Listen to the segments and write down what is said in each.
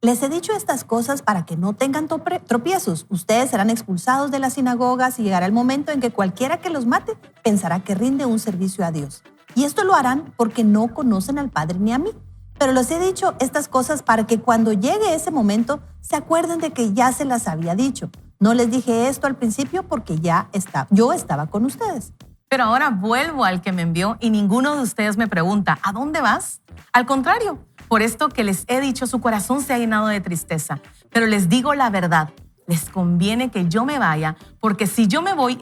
Les he dicho estas cosas para que no tengan tropiezos. Ustedes serán expulsados de las sinagogas y llegará el momento en que cualquiera que los mate pensará que rinde un servicio a Dios. Y esto lo harán porque no conocen al Padre ni a mí. Pero les he dicho estas cosas para que cuando llegue ese momento se acuerden de que ya se las había dicho. No les dije esto al principio porque yo estaba con ustedes. Pero ahora vuelvo al que me envió y ninguno de ustedes me pregunta, ¿a dónde vas? Al contrario, por esto que les he dicho, su corazón se ha llenado de tristeza. Pero les digo la verdad, les conviene que yo me vaya, porque si yo me voy,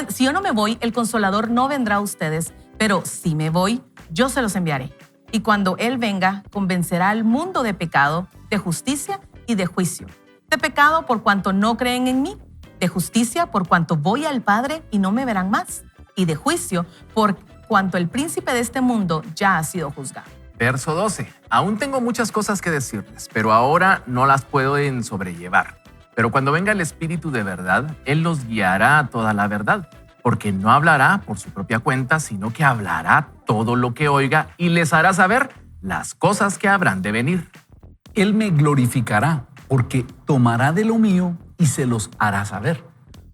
si yo no me voy, el Consolador no vendrá a ustedes. Pero si me voy, yo se los enviaré. Y cuando Él venga, convencerá al mundo de pecado, de justicia y de juicio. De pecado por cuanto no creen en mí, de justicia por cuanto voy al Padre y no me verán más, y de juicio por cuanto el príncipe de este mundo ya ha sido juzgado. Verso 12. Aún tengo muchas cosas que decirles, pero ahora no las pueden sobrellevar. Pero cuando venga el Espíritu de verdad, Él los guiará a toda la verdad, porque no hablará por su propia cuenta, sino que hablará todo lo que oiga y les hará saber las cosas que habrán de venir. Él me glorificará, porque tomará de lo mío y se los hará saber.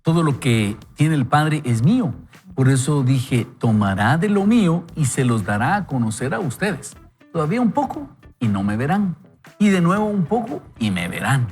Todo lo que tiene el Padre es mío. Por eso dije, tomará de lo mío y se los dará a conocer a ustedes. Todavía un poco y no me verán. Y de nuevo un poco y me verán.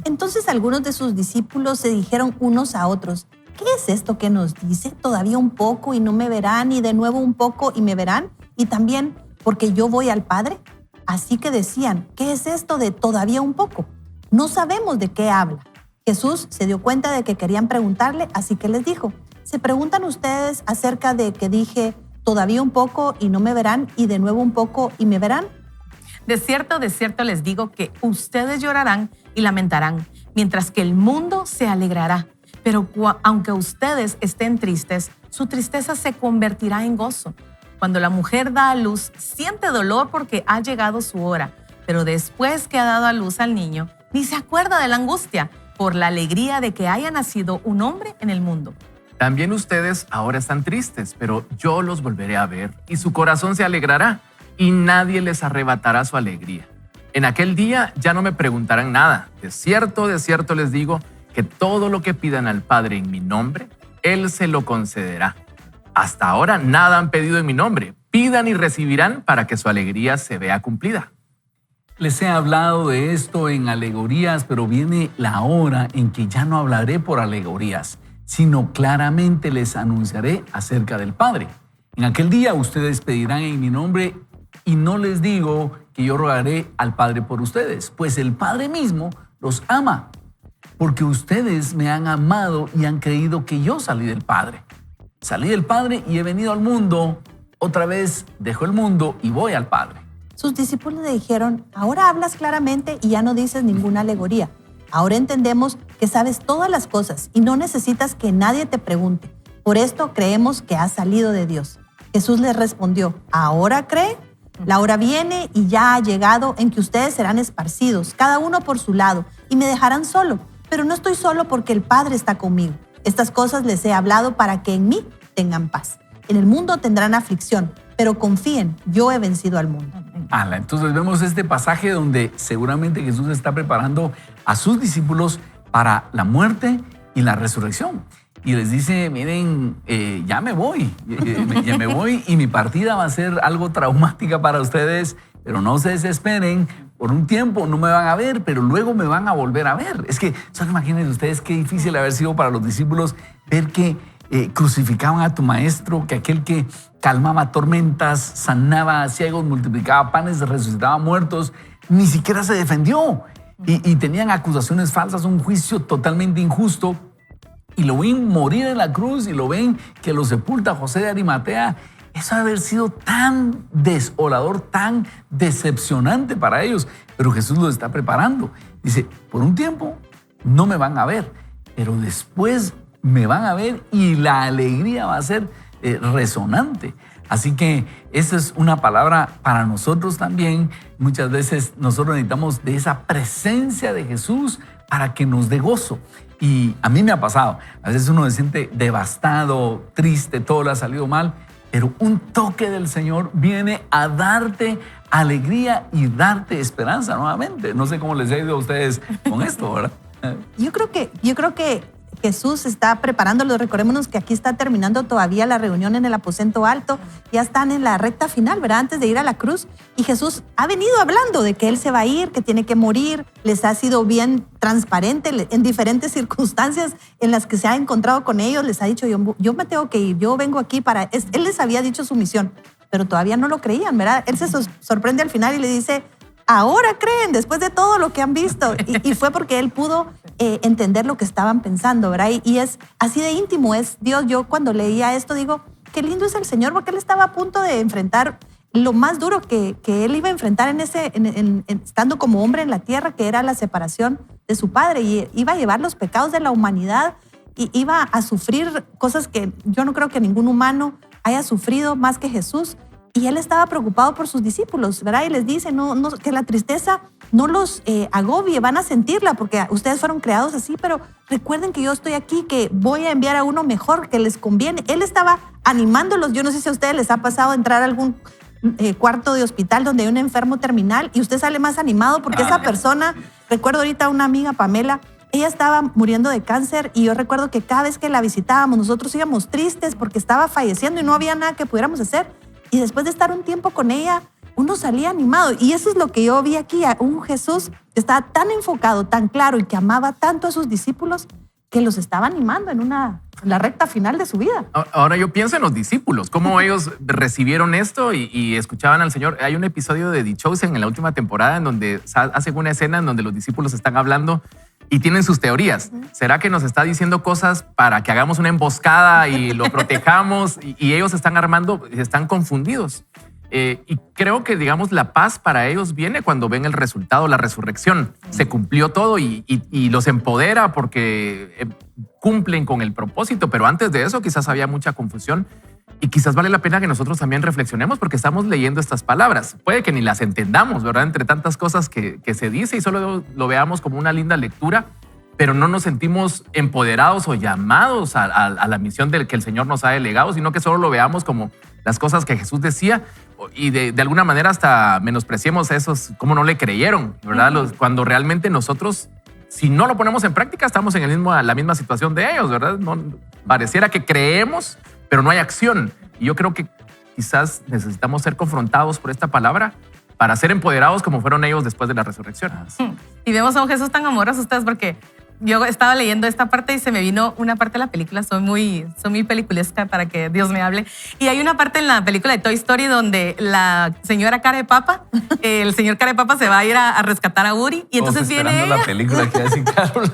Entonces algunos de sus discípulos se dijeron unos a otros, ¿qué es esto que nos dice? Todavía un poco y no me verán, y de nuevo un poco y me verán, y también porque yo voy al Padre. Así que decían, ¿qué es esto de todavía un poco? No sabemos de qué habla. Jesús se dio cuenta de que querían preguntarle, así que les dijo, ¿se preguntan ustedes acerca de que dije todavía un poco y no me verán, y de nuevo un poco y me verán? De cierto les digo que ustedes llorarán y lamentarán, mientras que el mundo se alegrará. Pero aunque ustedes estén tristes, su tristeza se convertirá en gozo. Cuando la mujer da a luz, siente dolor porque ha llegado su hora, pero después que ha dado a luz al niño, ni se acuerda de la angustia por la alegría de que haya nacido un hombre en el mundo. También ustedes ahora están tristes, pero yo los volveré a ver y su corazón se alegrará y nadie les arrebatará su alegría. En aquel día ya no me preguntarán nada. De cierto les digo que todo lo que pidan al Padre en mi nombre, Él se lo concederá. Hasta ahora nada han pedido en mi nombre. Pidan y recibirán para que su alegría se vea cumplida. Les he hablado de esto en alegorías, pero viene la hora en que ya no hablaré por alegorías, sino claramente les anunciaré acerca del Padre. En aquel día ustedes pedirán en mi nombre y no les digo que yo rogaré al Padre por ustedes, pues el Padre mismo los ama, porque ustedes me han amado y han creído que yo salí del Padre. Salí del Padre y he venido al mundo, otra vez dejo el mundo y voy al Padre. Sus discípulos le dijeron, ahora hablas claramente y ya no dices ninguna alegoría. Ahora entendemos que sabes todas las cosas y no necesitas que nadie te pregunte. Por esto creemos que has salido de Dios. Jesús les respondió, ¿ahora creen? La hora viene y ya ha llegado en que ustedes serán esparcidos, cada uno por su lado, y me dejarán solo. Pero no estoy solo porque el Padre está conmigo. Estas cosas les he hablado para que en mí tengan paz. En el mundo tendrán aflicción, pero confíen, yo he vencido al mundo. Entonces vemos este pasaje donde seguramente Jesús está preparando a sus discípulos para la muerte y la resurrección. Y les dice, miren, ya me voy y mi partida va a ser algo traumática para ustedes, pero no se desesperen. Por un tiempo no me van a ver, pero luego me van a volver a ver. Es que, solo imagínense ustedes qué difícil haber sido para los discípulos ver que crucificaban a tu maestro, que aquel que calmaba tormentas, sanaba a ciegos, multiplicaba panes, resucitaba muertos, ni siquiera se defendió. Y tenían acusaciones falsas, un juicio totalmente injusto. Y lo ven morir en la cruz y lo ven que lo sepulta José de Arimatea. Eso ha haber sido tan desolador, tan decepcionante para ellos. Pero Jesús los está preparando. Dice, por un tiempo no me van a ver, pero después me van a ver y la alegría va a ser resonante. Así que esa es una palabra para nosotros también. Muchas veces nosotros necesitamos de esa presencia de Jesús para que nos dé gozo. Y a mí me ha pasado. A veces uno se siente devastado, triste, todo le ha salido mal. pero un toque del Señor viene a darte alegría y darte esperanza nuevamente. No sé cómo les ha ido a ustedes con esto, ¿verdad? Yo creo que Jesús está preparándolo. Recordémonos que aquí está terminando todavía la reunión en el aposento alto. Ya están en la recta final, ¿verdad? Antes de ir a la cruz. Y Jesús ha venido hablando de que Él se va a ir, que tiene que morir. Les ha sido bien transparente en diferentes circunstancias en las que se ha encontrado con ellos. Les ha dicho, yo me tengo que ir, yo vengo aquí para... Él les había dicho su misión, pero todavía no lo creían, ¿verdad? Él se sorprende al final y le dice... Ahora creen, después de todo lo que han visto. Y fue porque Él pudo entender lo que estaban pensando, ¿verdad? Y es así de íntimo, es Dios. Yo cuando leía esto digo, qué lindo es el Señor, porque Él estaba a punto de enfrentar lo más duro que Él iba a enfrentar estando como hombre en la tierra, que era la separación de su Padre. Y iba a llevar los pecados de la humanidad y iba a sufrir cosas que yo no creo que ningún humano haya sufrido más que Jesús. Y Él estaba preocupado por sus discípulos, ¿verdad? Y les dice que la tristeza no los agobie, van a sentirla porque ustedes fueron creados así, pero recuerden que yo estoy aquí, que voy a enviar a uno mejor, que les conviene. Él estaba animándolos. Yo no sé si a ustedes les ha pasado entrar a algún cuarto de hospital donde hay un enfermo terminal y usted sale más animado porque esa persona, recuerdo ahorita a una amiga, Pamela, ella estaba muriendo de cáncer y yo recuerdo que cada vez que la visitábamos nosotros íbamos tristes porque estaba falleciendo y no había nada que pudiéramos hacer. Y después de estar un tiempo con ella, uno salía animado. Y eso es lo que yo vi aquí, a un Jesús que estaba tan enfocado, tan claro y que amaba tanto a sus discípulos que los estaba animando en la recta final de su vida. Ahora yo pienso en los discípulos, cómo ellos recibieron esto y escuchaban al Señor. Hay un episodio de The Chosen en la última temporada en donde hacen una escena en donde los discípulos están hablando y tienen sus teorías. ¿Será que nos está diciendo cosas para que hagamos una emboscada y lo protejamos? Y ellos están están confundidos. Y creo que, digamos, la paz para ellos viene cuando ven el resultado, la resurrección. Se cumplió todo y los empodera porque cumplen con el propósito. Pero antes de eso quizás había mucha confusión y quizás vale la pena que nosotros también reflexionemos porque estamos leyendo estas palabras. Puede que ni las entendamos, ¿verdad? Entre tantas cosas que se dice y solo lo veamos como una linda lectura, pero no nos sentimos empoderados o llamados a la misión que el Señor nos ha delegado, sino que solo lo veamos como las cosas que Jesús decía y de alguna manera hasta menospreciemos a esos como no le creyeron, ¿verdad? Cuando realmente nosotros, si no lo ponemos en práctica, estamos en la misma situación de ellos, ¿verdad? Pareciera que creemos, pero no hay acción. Y yo creo que quizás necesitamos ser confrontados por esta palabra para ser empoderados como fueron ellos después de la resurrección. Y vemos a un Jesús tan amoroso ustedes porque yo estaba leyendo esta parte y se me vino una parte de la película, soy muy peliculesca para que Dios me hable. Y hay una parte en la película de Toy Story donde la señora Cara de Papa, el señor Cara de Papa se va a ir a rescatar a Woody y entonces viene ella. La película que hace Carol.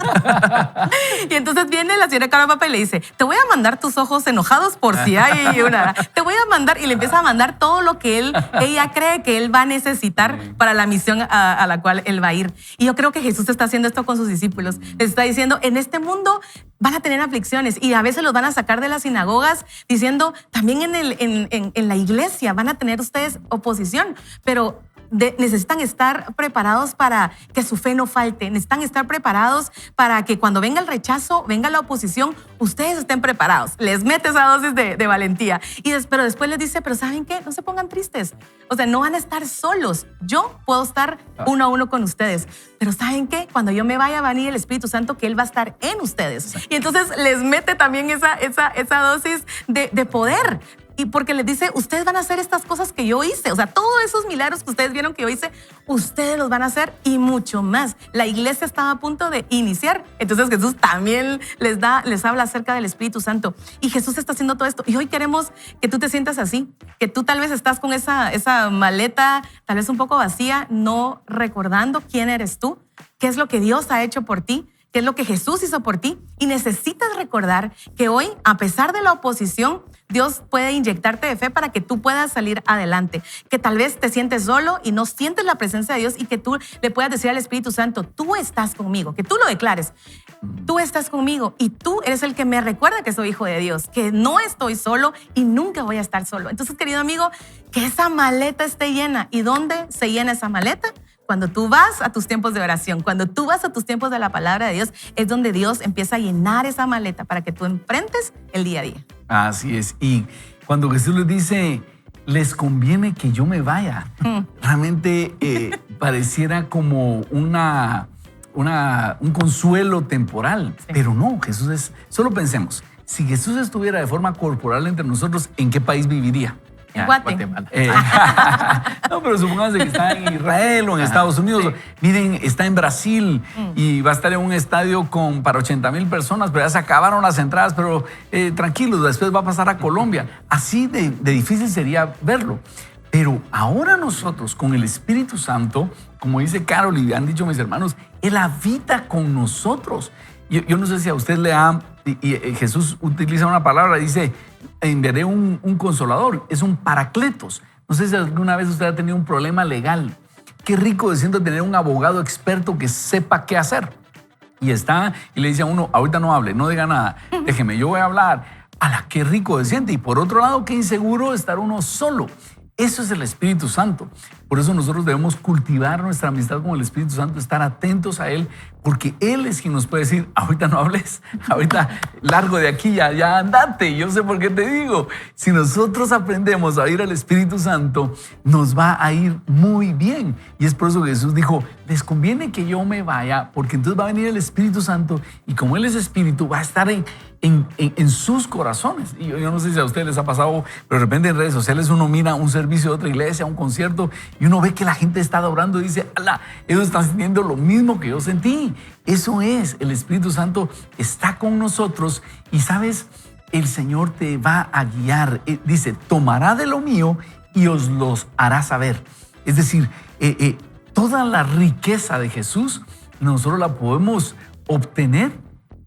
Y entonces viene la señora Cara de Papa y le dice, te voy a mandar tus ojos enojados por si hay una. Te voy a mandar, y le empieza a mandar todo lo que ella cree que él va a necesitar para la misión a la cual él va a ir. Y yo creo que Jesús está haciendo esto con sus discípulos. Les está diciendo, en este mundo van a tener aflicciones y a veces los van a sacar de las sinagogas diciendo, también en la iglesia van a tener ustedes oposición, pero necesitan estar preparados para que su fe no falte, necesitan estar preparados para que cuando venga el rechazo, venga la oposición, ustedes estén preparados. Les mete esa dosis de valentía. Pero después les dice, pero ¿saben qué? No se pongan tristes. O sea, no van a estar solos. Yo puedo estar uno a uno con ustedes. Pero ¿saben qué? Cuando yo me vaya, va a venir el Espíritu Santo, que Él va a estar en ustedes. Y entonces les mete también esa dosis de poder. Y porque les dice, ustedes van a hacer estas cosas que yo hice. O sea, todos esos milagros que ustedes vieron que yo hice, ustedes los van a hacer y mucho más. La iglesia estaba a punto de iniciar. Entonces Jesús también les habla acerca del Espíritu Santo. Y Jesús está haciendo todo esto. Y hoy queremos que tú te sientas así. Que tú tal vez estás con esa maleta, tal vez un poco vacía, no recordando quién eres tú, qué es lo que Dios ha hecho por ti, qué es lo que Jesús hizo por ti. Y necesitas recordar que hoy, a pesar de la oposición, Dios puede inyectarte de fe para que tú puedas salir adelante. Que tal vez te sientes solo y no sientes la presencia de Dios y que tú le puedas decir al Espíritu Santo, tú estás conmigo, que tú lo declares. Tú estás conmigo y tú eres el que me recuerda que soy hijo de Dios, que no estoy solo y nunca voy a estar solo. Entonces, querido amigo, que esa maleta esté llena. ¿Y dónde se llena esa maleta? Cuando tú vas a tus tiempos de oración, cuando tú vas a tus tiempos de la palabra de Dios, es donde Dios empieza a llenar esa maleta para que tú enfrentes el día a día. Así es. Y cuando Jesús les dice, les conviene que yo me vaya. Realmente pareciera como un consuelo temporal, pero no, Jesús es, solo pensemos, si Jesús estuviera de forma corporal entre nosotros, ¿en qué país viviría? En Guate. Guatemala. No, pero supongamos que está en Israel o en Estados Unidos. Sí. Miren, está en Brasil y va a estar en un estadio para 80,000 personas, pero ya se acabaron las entradas, pero tranquilos, después va a pasar a Colombia. Así de difícil sería verlo. Pero ahora nosotros, con el Espíritu Santo, como dice Carol y han dicho mis hermanos, Él habita con nosotros. Yo no sé si a usted le ha... Y Jesús utiliza una palabra, dice, enviaré un consolador, es un paracletos. No sé si alguna vez usted ha tenido un problema legal. Qué rico se siente tener un abogado experto que sepa qué hacer. Y le dice a uno, ahorita no hable, no diga nada, déjeme, yo voy a hablar. ¡Hala, qué rico se siente! Y por otro lado, qué inseguro estar uno solo. Eso es el Espíritu Santo. Por eso nosotros debemos cultivar nuestra amistad con el Espíritu Santo, estar atentos a Él, porque Él es quien nos puede decir, ahorita no hables, ahorita largo de aquí, ya andate, yo sé por qué te digo. Si nosotros aprendemos a oír al Espíritu Santo, nos va a ir muy bien. Y es por eso que Jesús dijo, les conviene que yo me vaya, porque entonces va a venir el Espíritu Santo y como Él es Espíritu, va a estar en sus corazones. Y yo no sé si a ustedes les ha pasado, pero de repente en redes sociales uno mira un servicio de otra iglesia, un concierto, y uno ve que la gente está adorando y dice, ala, ellos están sintiendo lo mismo que yo sentí. Eso es, el Espíritu Santo está con nosotros y sabes, el Señor te va a guiar. Dice, tomará de lo mío y os los hará saber. Es decir, toda la riqueza de Jesús nosotros la podemos obtener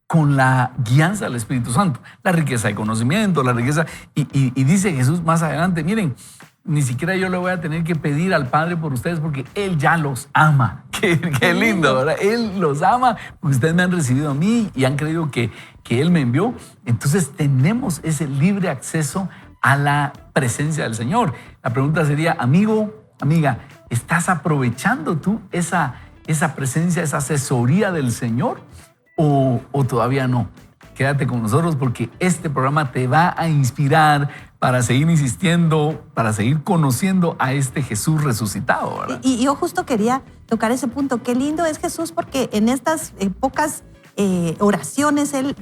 con la guianza del Espíritu Santo. La riqueza de conocimiento, la riqueza... Y dice Jesús más adelante, miren, ni siquiera yo le voy a tener que pedir al Padre por ustedes porque Él ya los ama. Qué lindo, ¿verdad? Él los ama porque ustedes me han recibido a mí y han creído que Él me envió. Entonces tenemos ese libre acceso a la presencia del Señor. La pregunta sería, amigo, amiga, ¿estás aprovechando tú esa presencia, esa asesoría del Señor o todavía no? Quédate con nosotros porque este programa te va a inspirar para seguir insistiendo, para seguir conociendo a este Jesús resucitado, ¿verdad? Y yo justo quería tocar ese punto. Qué lindo es Jesús porque en estas pocas oraciones él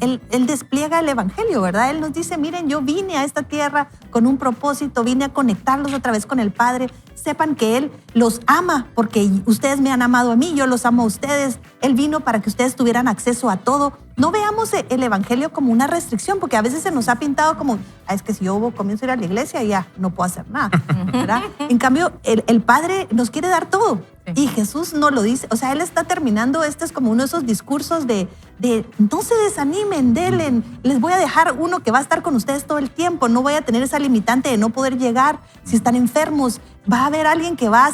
despliega el evangelio, ¿verdad? Él nos dice, miren, yo vine a esta tierra con un propósito, vine a conectarlos otra vez con el Padre. Sepan que Él los ama porque ustedes me han amado a mí, yo los amo a ustedes. Él vino para que ustedes tuvieran acceso a todo. No veamos el evangelio como una restricción, porque a veces se nos ha pintado como, es que si yo comienzo a ir a la iglesia ya no puedo hacer nada, ¿verdad? En cambio, el Padre nos quiere dar todo. Y Jesús no lo dice, o sea, Él está terminando, este es como uno de esos discursos de no se desanimen, denle, les voy a dejar uno que va a estar con ustedes todo el tiempo, no voy a tener esa limitante de no poder llegar si están enfermos, va a haber alguien que va a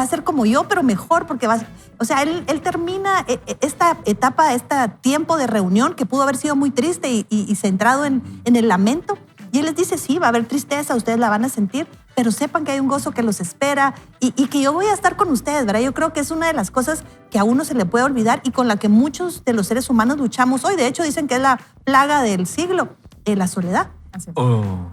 ser como yo, pero mejor, porque o sea, él termina esta etapa, este tiempo de reunión que pudo haber sido muy triste y centrado en el lamento, y Él les dice, sí, va a haber tristeza, ustedes la van a sentir, pero sepan que hay un gozo que los espera y que yo voy a estar con ustedes, ¿verdad? Yo creo que es una de las cosas que a uno se le puede olvidar y con la que muchos de los seres humanos luchamos hoy. De hecho, dicen que es la plaga del siglo, la soledad.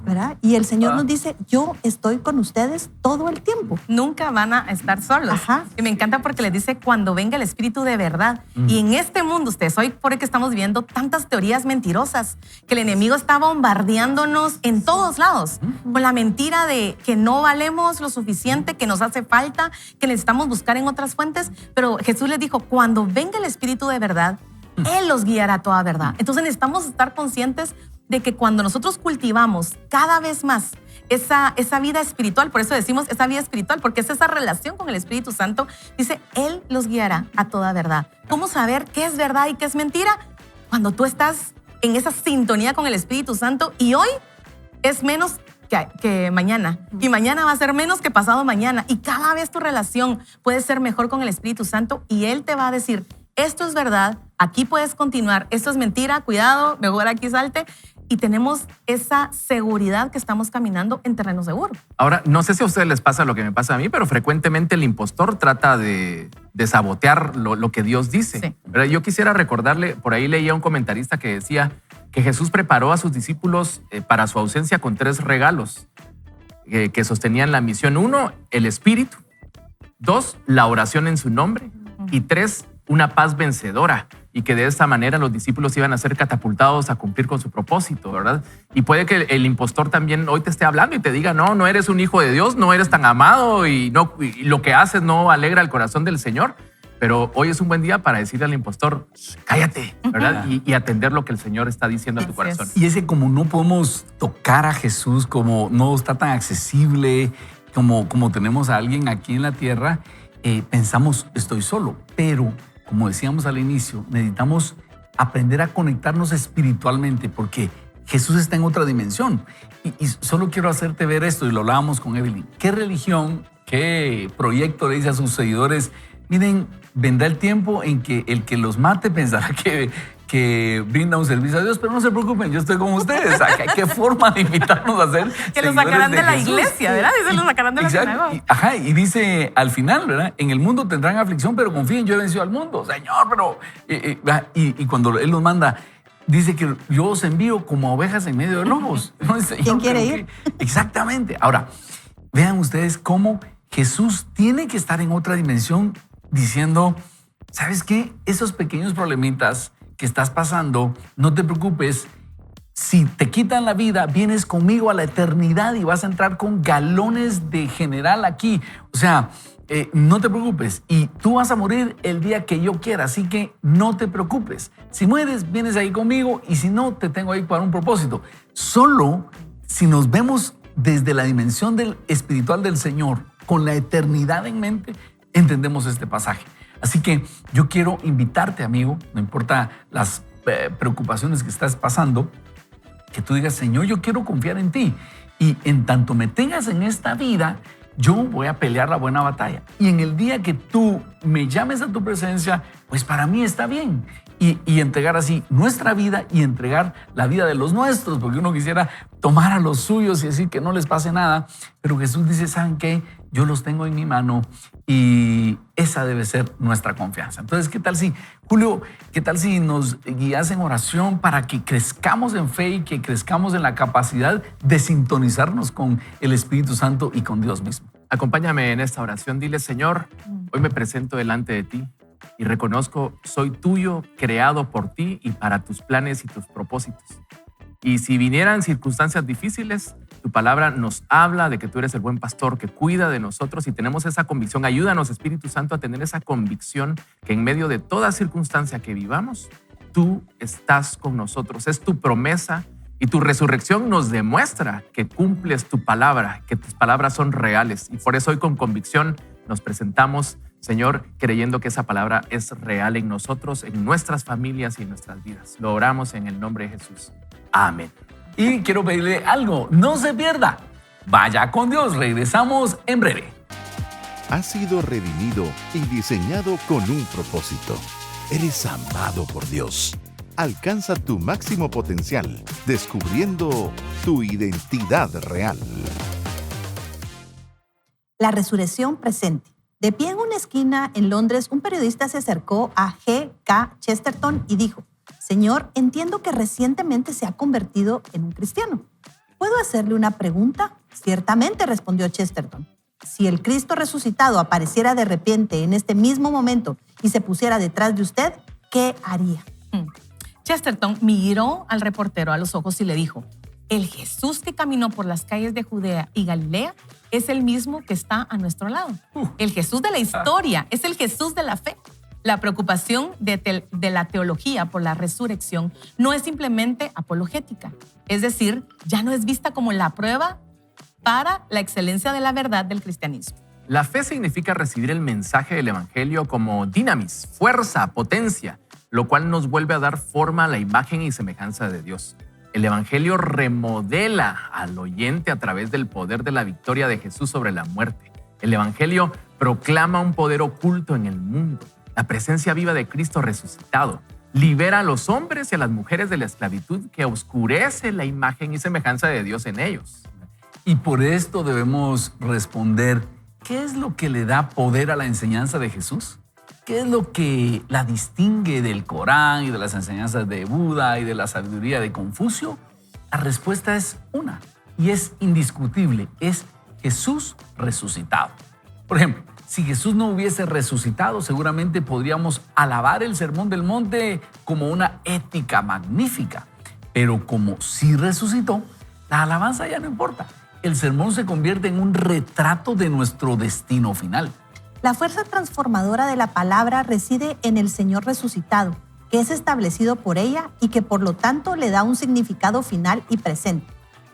¿Verdad? Y el Señor nos dice, yo estoy con ustedes todo el tiempo. Nunca van a estar solos. Ajá. Y me encanta porque les dice cuando venga el Espíritu de verdad. Y en este mundo, ustedes, hoy por el que estamos viendo tantas teorías mentirosas, que el enemigo está bombardeándonos en todos lados, con la mentira de que no valemos lo suficiente, que nos hace falta, que necesitamos buscar en otras fuentes. Pero Jesús les dijo, cuando venga el Espíritu de verdad, Él los guiará a toda verdad. Entonces necesitamos estar conscientes de que cuando nosotros cultivamos cada vez más esa vida espiritual, por eso decimos esa vida espiritual, porque es esa relación con el Espíritu Santo, dice, Él los guiará a toda verdad. ¿Cómo saber qué es verdad y qué es mentira? Cuando tú estás en esa sintonía con el Espíritu Santo y hoy es menos que mañana y mañana va a ser menos que pasado mañana y cada vez tu relación puede ser mejor con el Espíritu Santo y Él te va a decir, esto es verdad, aquí puedes continuar, esto es mentira, cuidado, mejor aquí salte. Y tenemos esa seguridad que estamos caminando en terreno seguro. Ahora, no sé si a ustedes les pasa lo que me pasa a mí, pero frecuentemente el impostor trata de sabotear lo que Dios dice. Sí. Pero yo quisiera recordarle, por ahí leía un comentarista que decía que Jesús preparó a sus discípulos para su ausencia con 3 regalos que sostenían la misión. 1, el Espíritu. 2, la oración en su nombre. Y 3, una paz vencedora. Y que de esta manera los discípulos iban a ser catapultados a cumplir con su propósito, ¿verdad? Y puede que el impostor también hoy te esté hablando y te diga, no eres un hijo de Dios, no eres tan amado y lo que haces no alegra el corazón del Señor. Pero hoy es un buen día para decirle al impostor, cállate, ¿verdad? Y atender lo que el Señor está diciendo a tu corazón. Y es que como no podemos tocar a Jesús, como no está tan accesible, como tenemos a alguien aquí en la tierra, pensamos, estoy solo. Pero, como decíamos al inicio, necesitamos aprender a conectarnos espiritualmente porque Jesús está en otra dimensión. Y solo quiero hacerte ver esto, y lo hablábamos con Evelyn. ¿Qué religión, qué proyecto le dice a sus seguidores? Miren, vendrá el tiempo en que el que los mate pensará que brinda un servicio a Dios, pero no se preocupen, yo estoy con ustedes. ¿Qué forma de invitarnos a ser que lo sacarán de la Jesús? Iglesia, ¿verdad? Dice, lo sacarán de la sinagoga. Y dice al final, ¿verdad? En el mundo tendrán aflicción, pero confíen, yo he vencido al mundo. Señor, pero... Y cuando Él nos manda, dice que yo os envío como ovejas en medio de lobos. ¿No? ¿Quién quiere ir? Exactamente. Ahora, vean ustedes cómo Jesús tiene que estar en otra dimensión diciendo, ¿sabes qué? Esos pequeños problemitas que estás pasando, no te preocupes. Si te quitan la vida, vienes conmigo a la eternidad y vas a entrar con galones de general aquí. O sea, no te preocupes. Y tú vas a morir el día que yo quiera, así que no te preocupes. Si mueres, vienes ahí conmigo y si no, te tengo ahí para un propósito. Solo si nos vemos desde la dimensión del espiritual del Señor, con la eternidad en mente, entendemos este pasaje. Así que yo quiero invitarte, amigo, no importa las preocupaciones que estás pasando, que tú digas, Señor, yo quiero confiar en ti. Y en tanto me tengas en esta vida, yo voy a pelear la buena batalla. Y en el día que tú me llames a tu presencia, pues para mí está bien. Y entregar así nuestra vida y entregar la vida de los nuestros, porque uno quisiera tomar a los suyos y decir que no les pase nada. Pero Jesús dice, ¿saben qué? Yo los tengo en mi mano y esa debe ser nuestra confianza. Entonces, ¿qué tal si, Julio, qué tal si nos guías en oración para que crezcamos en fe y que crezcamos en la capacidad de sintonizarnos con el Espíritu Santo y con Dios mismo? Acompáñame en esta oración. Dile, Señor, hoy me presento delante de ti y reconozco, soy tuyo, creado por ti y para tus planes y tus propósitos. Y si vinieran circunstancias difíciles, tu palabra nos habla de que tú eres el buen pastor que cuida de nosotros y tenemos esa convicción. Ayúdanos, Espíritu Santo, a tener esa convicción que en medio de toda circunstancia que vivamos, tú estás con nosotros. Es tu promesa y tu resurrección nos demuestra que cumples tu palabra, que tus palabras son reales. Y por eso hoy con convicción nos presentamos, Señor, creyendo que esa palabra es real en nosotros, en nuestras familias y en nuestras vidas. Lo oramos en el nombre de Jesús. Amén. Y quiero pedirle algo, no se pierda. Vaya con Dios, regresamos en breve. Has sido redimido y diseñado con un propósito. Eres amado por Dios. Alcanza tu máximo potencial, descubriendo tu identidad real. La resurrección presente. De pie en una esquina en Londres, un periodista se acercó a G.K. Chesterton y dijo, Señor, entiendo que recientemente se ha convertido en un cristiano. ¿Puedo hacerle una pregunta? Ciertamente, respondió Chesterton. Si el Cristo resucitado apareciera de repente en este mismo momento y se pusiera detrás de usted, ¿qué haría? Chesterton miró al reportero a los ojos y le dijo, el Jesús que caminó por las calles de Judea y Galilea es el mismo que está a nuestro lado. El Jesús de la historia es el Jesús de la fe. La preocupación de la teología por la resurrección no es simplemente apologética. Es decir, ya no es vista como la prueba para la excelencia de la verdad del cristianismo. La fe significa recibir el mensaje del Evangelio como dinamis, fuerza, potencia, lo cual nos vuelve a dar forma a la imagen y semejanza de Dios. El Evangelio remodela al oyente a través del poder de la victoria de Jesús sobre la muerte. El Evangelio proclama un poder oculto en el mundo, la presencia viva de Cristo resucitado. Libera a los hombres y a las mujeres de la esclavitud que oscurece la imagen y semejanza de Dios en ellos. Y por esto debemos responder, ¿qué es lo que le da poder a la enseñanza de Jesús? ¿Qué es lo que la distingue del Corán y de las enseñanzas de Buda y de la sabiduría de Confucio? La respuesta es una y es indiscutible, es Jesús resucitado. Por ejemplo, si Jesús no hubiese resucitado, seguramente podríamos alabar el Sermón del Monte como una ética magnífica. Pero como sí resucitó, la alabanza ya no importa. El sermón se convierte en un retrato de nuestro destino final. La fuerza transformadora de la palabra reside en el Señor resucitado, que es establecido por ella y que por lo tanto le da un significado final y presente.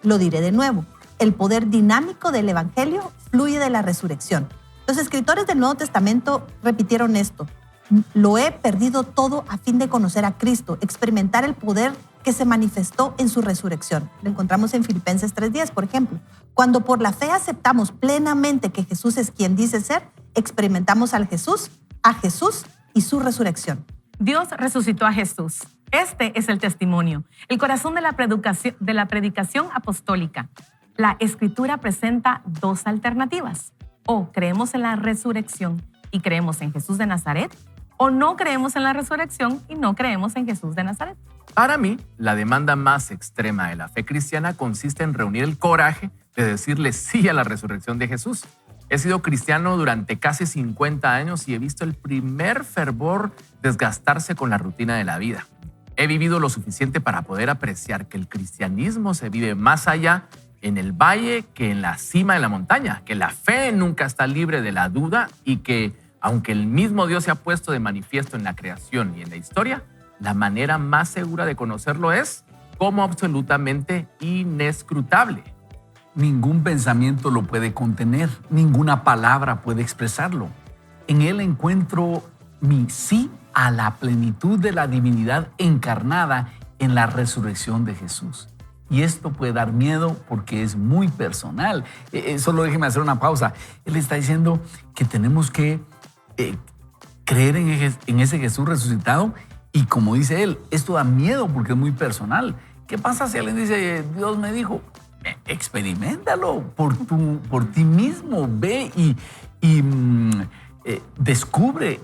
Lo diré de nuevo, el poder dinámico del Evangelio fluye de la resurrección. Los escritores del Nuevo Testamento repitieron esto: lo he perdido todo a fin de conocer a Cristo, experimentar el poder que se manifestó en su resurrección. Lo encontramos en Filipenses 3:10, por ejemplo. Cuando por la fe aceptamos plenamente que Jesús es quien dice ser, experimentamos a Jesús y su resurrección. Dios resucitó a Jesús. Este es el testimonio, el corazón de la predicación apostólica. La Escritura presenta dos alternativas. O creemos en la resurrección y creemos en Jesús de Nazaret, o no creemos en la resurrección y no creemos en Jesús de Nazaret. Para mí, la demanda más extrema de la fe cristiana consiste en reunir el coraje de decirle sí a la resurrección de Jesús. He sido cristiano durante casi 50 años y he visto el primer fervor desgastarse con la rutina de la vida. He vivido lo suficiente para poder apreciar que el cristianismo se vive más allá en el valle que en la cima de la montaña, que la fe nunca está libre de la duda y que, aunque el mismo Dios se ha puesto de manifiesto en la creación y en la historia, la manera más segura de conocerlo es como absolutamente inescrutable. Ningún pensamiento lo puede contener, ninguna palabra puede expresarlo. En él encuentro mi sí a la plenitud de la divinidad encarnada en la resurrección de Jesús. Y esto puede dar miedo porque es muy personal. Solo déjeme hacer una pausa. Él está diciendo que tenemos que creer en ese Jesús resucitado. Y como dice él, esto da miedo porque es muy personal. ¿Qué pasa si alguien dice, Dios me dijo? Experiméntalo por ti mismo. Ve y descubre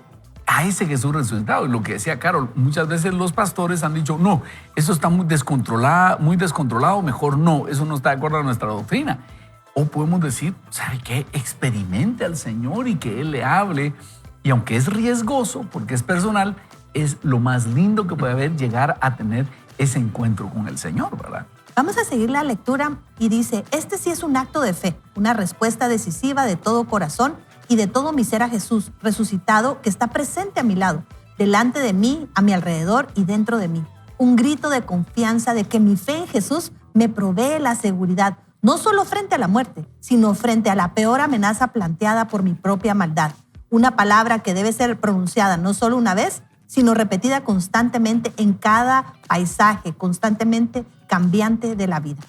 a ese Jesús resucitado. Y lo que decía Carol, muchas veces los pastores han dicho, no, eso está muy descontrolado, mejor no, eso no está de acuerdo a nuestra doctrina. O podemos decir, ¿sabe qué? Experimente al Señor y que Él le hable. Y aunque es riesgoso, porque es personal, es lo más lindo que puede haber llegar a tener ese encuentro con el Señor, ¿verdad? Vamos a seguir la lectura y dice, este sí es un acto de fe, una respuesta decisiva de todo corazón y de todo mi ser a Jesús resucitado que está presente a mi lado, delante de mí, a mi alrededor y dentro de mí. Un grito de confianza de que mi fe en Jesús me provee la seguridad, no solo frente a la muerte, sino frente a la peor amenaza planteada por mi propia maldad. Una palabra que debe ser pronunciada no solo una vez, sino repetida constantemente en cada paisaje, constantemente cambiante de la vida.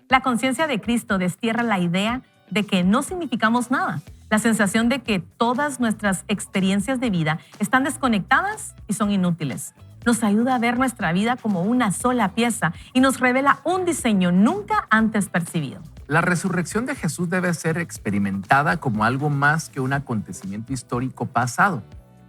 La conciencia de Cristo destierra la idea de que no significamos nada, la sensación de que todas nuestras experiencias de vida están desconectadas y son inútiles. Nos ayuda a ver nuestra vida como una sola pieza y nos revela un diseño nunca antes percibido. La resurrección de Jesús debe ser experimentada como algo más que un acontecimiento histórico pasado,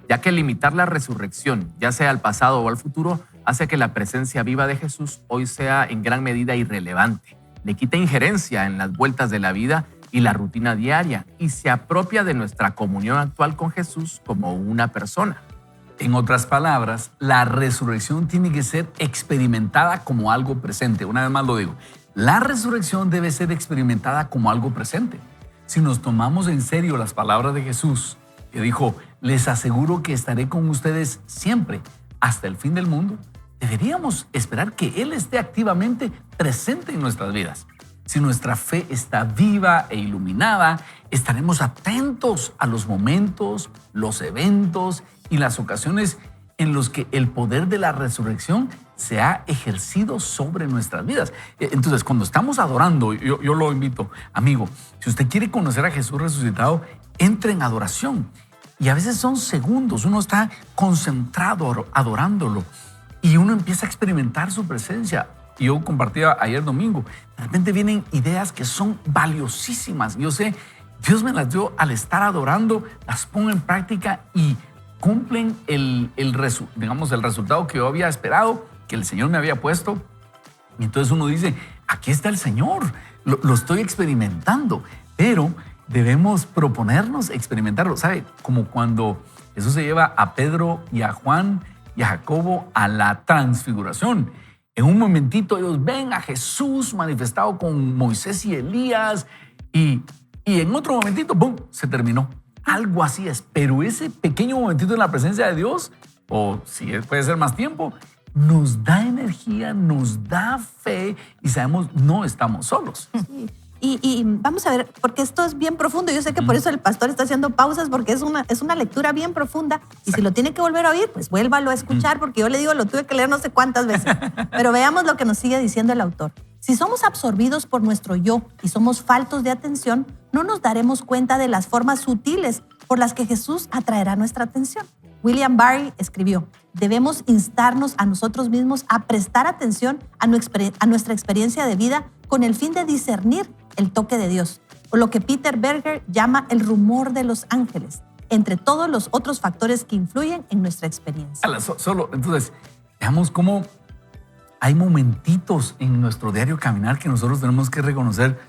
ya que limitar la resurrección, ya sea al pasado o al futuro, hace que la presencia viva de Jesús hoy sea en gran medida irrelevante. Le quita injerencia en las vueltas de la vida y la rutina diaria y se apropia de nuestra comunión actual con Jesús como una persona. En otras palabras, la resurrección tiene que ser experimentada como algo presente. Una vez más lo digo, la resurrección debe ser experimentada como algo presente. Si nos tomamos en serio las palabras de Jesús, que dijo, les aseguro que estaré con ustedes siempre, hasta el fin del mundo, deberíamos esperar que Él esté activamente presente en nuestras vidas. Si nuestra fe está viva e iluminada, estaremos atentos a los momentos, los eventos y las ocasiones en los que el poder de la resurrección se ha ejercido sobre nuestras vidas. Entonces, cuando estamos adorando, yo lo invito, amigo, si usted quiere conocer a Jesús resucitado, entre en adoración. Y a veces son segundos, uno está concentrado adorándolo y uno empieza a experimentar su presencia. Yo compartía ayer domingo, de repente vienen ideas que son valiosísimas. Yo sé, Dios me las dio al estar adorando, las pongo en práctica y cumplen el resultado que yo había esperado, que el Señor me había puesto. Y entonces uno dice, aquí está el Señor, lo estoy experimentando, pero debemos proponernos experimentarlo. ¿Sabe? Como cuando Jesús se lleva a Pedro y a Juan y a Jacobo a la transfiguración. En un momentito ellos ven a Jesús manifestado con Moisés y Elías y en otro momentito, ¡pum!, se terminó. Algo así es, pero ese pequeño momentito en la presencia de Dios, o si puede ser más tiempo, nos da energía, nos da fe y sabemos no estamos solos. Sí. Y vamos a ver, porque esto es bien profundo. Yo sé que por eso el pastor está haciendo pausas, porque es una lectura bien profunda. Y si lo tiene que volver a oír, pues vuélvalo a escuchar, porque yo le digo, lo tuve que leer no sé cuántas veces. Pero veamos lo que nos sigue diciendo el autor. Si somos absorbidos por nuestro yo y somos faltos de atención, no nos daremos cuenta de las formas sutiles por las que Jesús atraerá nuestra atención. William Barry escribió, debemos instarnos a nosotros mismos a prestar atención a nuestra experiencia de vida con el fin de discernir el toque de Dios, o lo que Peter Berger llama el rumor de los ángeles, entre todos los otros factores que influyen en nuestra experiencia. Entonces, veamos cómo hay momentitos en nuestro diario caminar que nosotros tenemos que reconocer,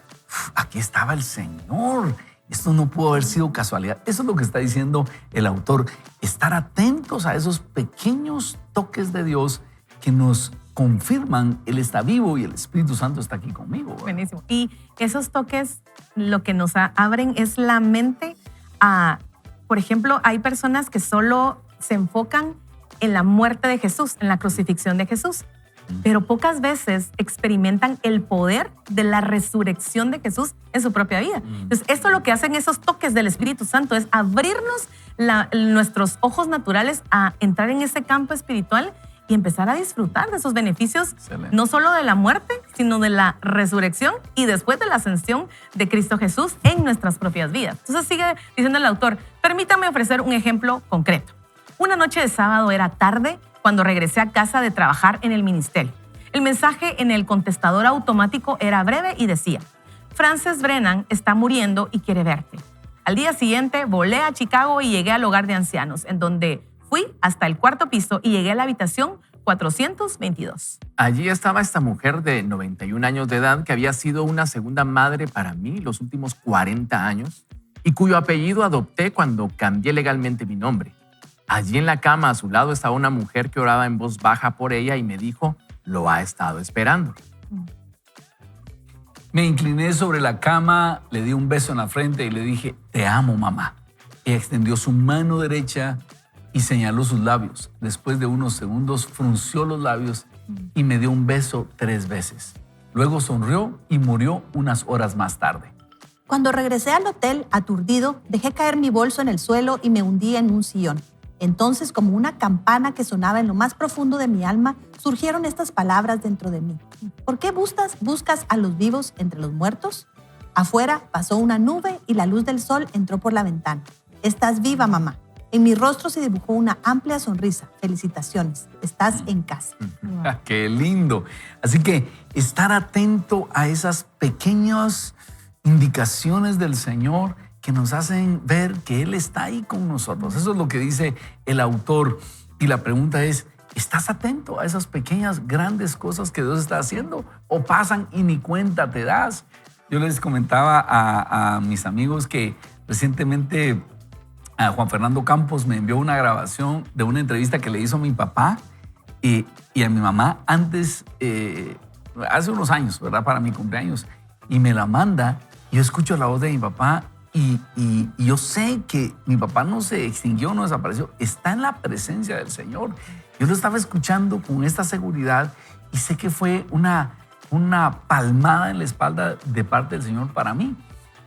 aquí estaba el Señor. Esto no pudo haber sido casualidad. Eso es lo que está diciendo el autor. Estar atentos a esos pequeños toques de Dios que nos confirman, Él está vivo y el Espíritu Santo está aquí conmigo. ¿Verdad? Buenísimo. Y esos toques lo que nos abren es la mente a, por ejemplo, hay personas que solo se enfocan en la muerte de Jesús, en la crucifixión de Jesús, pero pocas veces experimentan el poder de la resurrección de Jesús en su propia vida. Entonces, esto lo que hacen esos toques del Espíritu Santo es abrirnos nuestros ojos naturales a entrar en ese campo espiritual y empezar a disfrutar de esos beneficios, excelente, no solo de la muerte, sino de la resurrección y después de la ascensión de Cristo Jesús en nuestras propias vidas. Entonces sigue diciendo el autor, permítame ofrecer un ejemplo concreto. Una noche de sábado era tarde cuando regresé a casa de trabajar en el ministerio. El mensaje en el contestador automático era breve y decía, Frances Brennan está muriendo y quiere verte. Al día siguiente volé a Chicago y llegué al hogar de ancianos, en donde fui hasta el cuarto piso y llegué a la habitación 422. Allí estaba esta mujer de 91 años de edad que había sido una segunda madre para mí los últimos 40 años y cuyo apellido adopté cuando cambié legalmente mi nombre. Allí en la cama a su lado estaba una mujer que oraba en voz baja por ella y me dijo, lo ha estado esperando. Me incliné sobre la cama, le di un beso en la frente y le dije, te amo, mamá. Ella extendió su mano derecha y señaló sus labios. Después de unos segundos frunció los labios y me dio un beso 3 veces. Luego sonrió y murió unas horas más tarde. Cuando regresé al hotel, aturdido, dejé caer mi bolso en el suelo y me hundí en un sillón. Entonces, como una campana que sonaba en lo más profundo de mi alma, surgieron estas palabras dentro de mí. ¿Por qué buscas a los vivos entre los muertos? Afuera pasó una nube y la luz del sol entró por la ventana. Estás viva, mamá. En mi rostro se dibujó una amplia sonrisa. Felicitaciones, estás en casa. ¡Qué lindo! Así que estar atento a esas pequeñas indicaciones del Señor que nos hacen ver que Él está ahí con nosotros. Eso es lo que dice el autor. Y la pregunta es, ¿estás atento a esas pequeñas, grandes cosas que Dios está haciendo? ¿O pasan y ni cuenta te das? Yo les comentaba a mis amigos que recientemente Juan Fernando Campos me envió una grabación de una entrevista que le hizo a mi papá y a mi mamá antes, hace unos años, ¿verdad? Para mi cumpleaños. Y me la manda. Yo escucho la voz de mi papá y yo sé que mi papá no se extinguió, no desapareció. Está en la presencia del Señor. Yo lo estaba escuchando con esta seguridad y sé que fue una palmada en la espalda de parte del Señor para mí.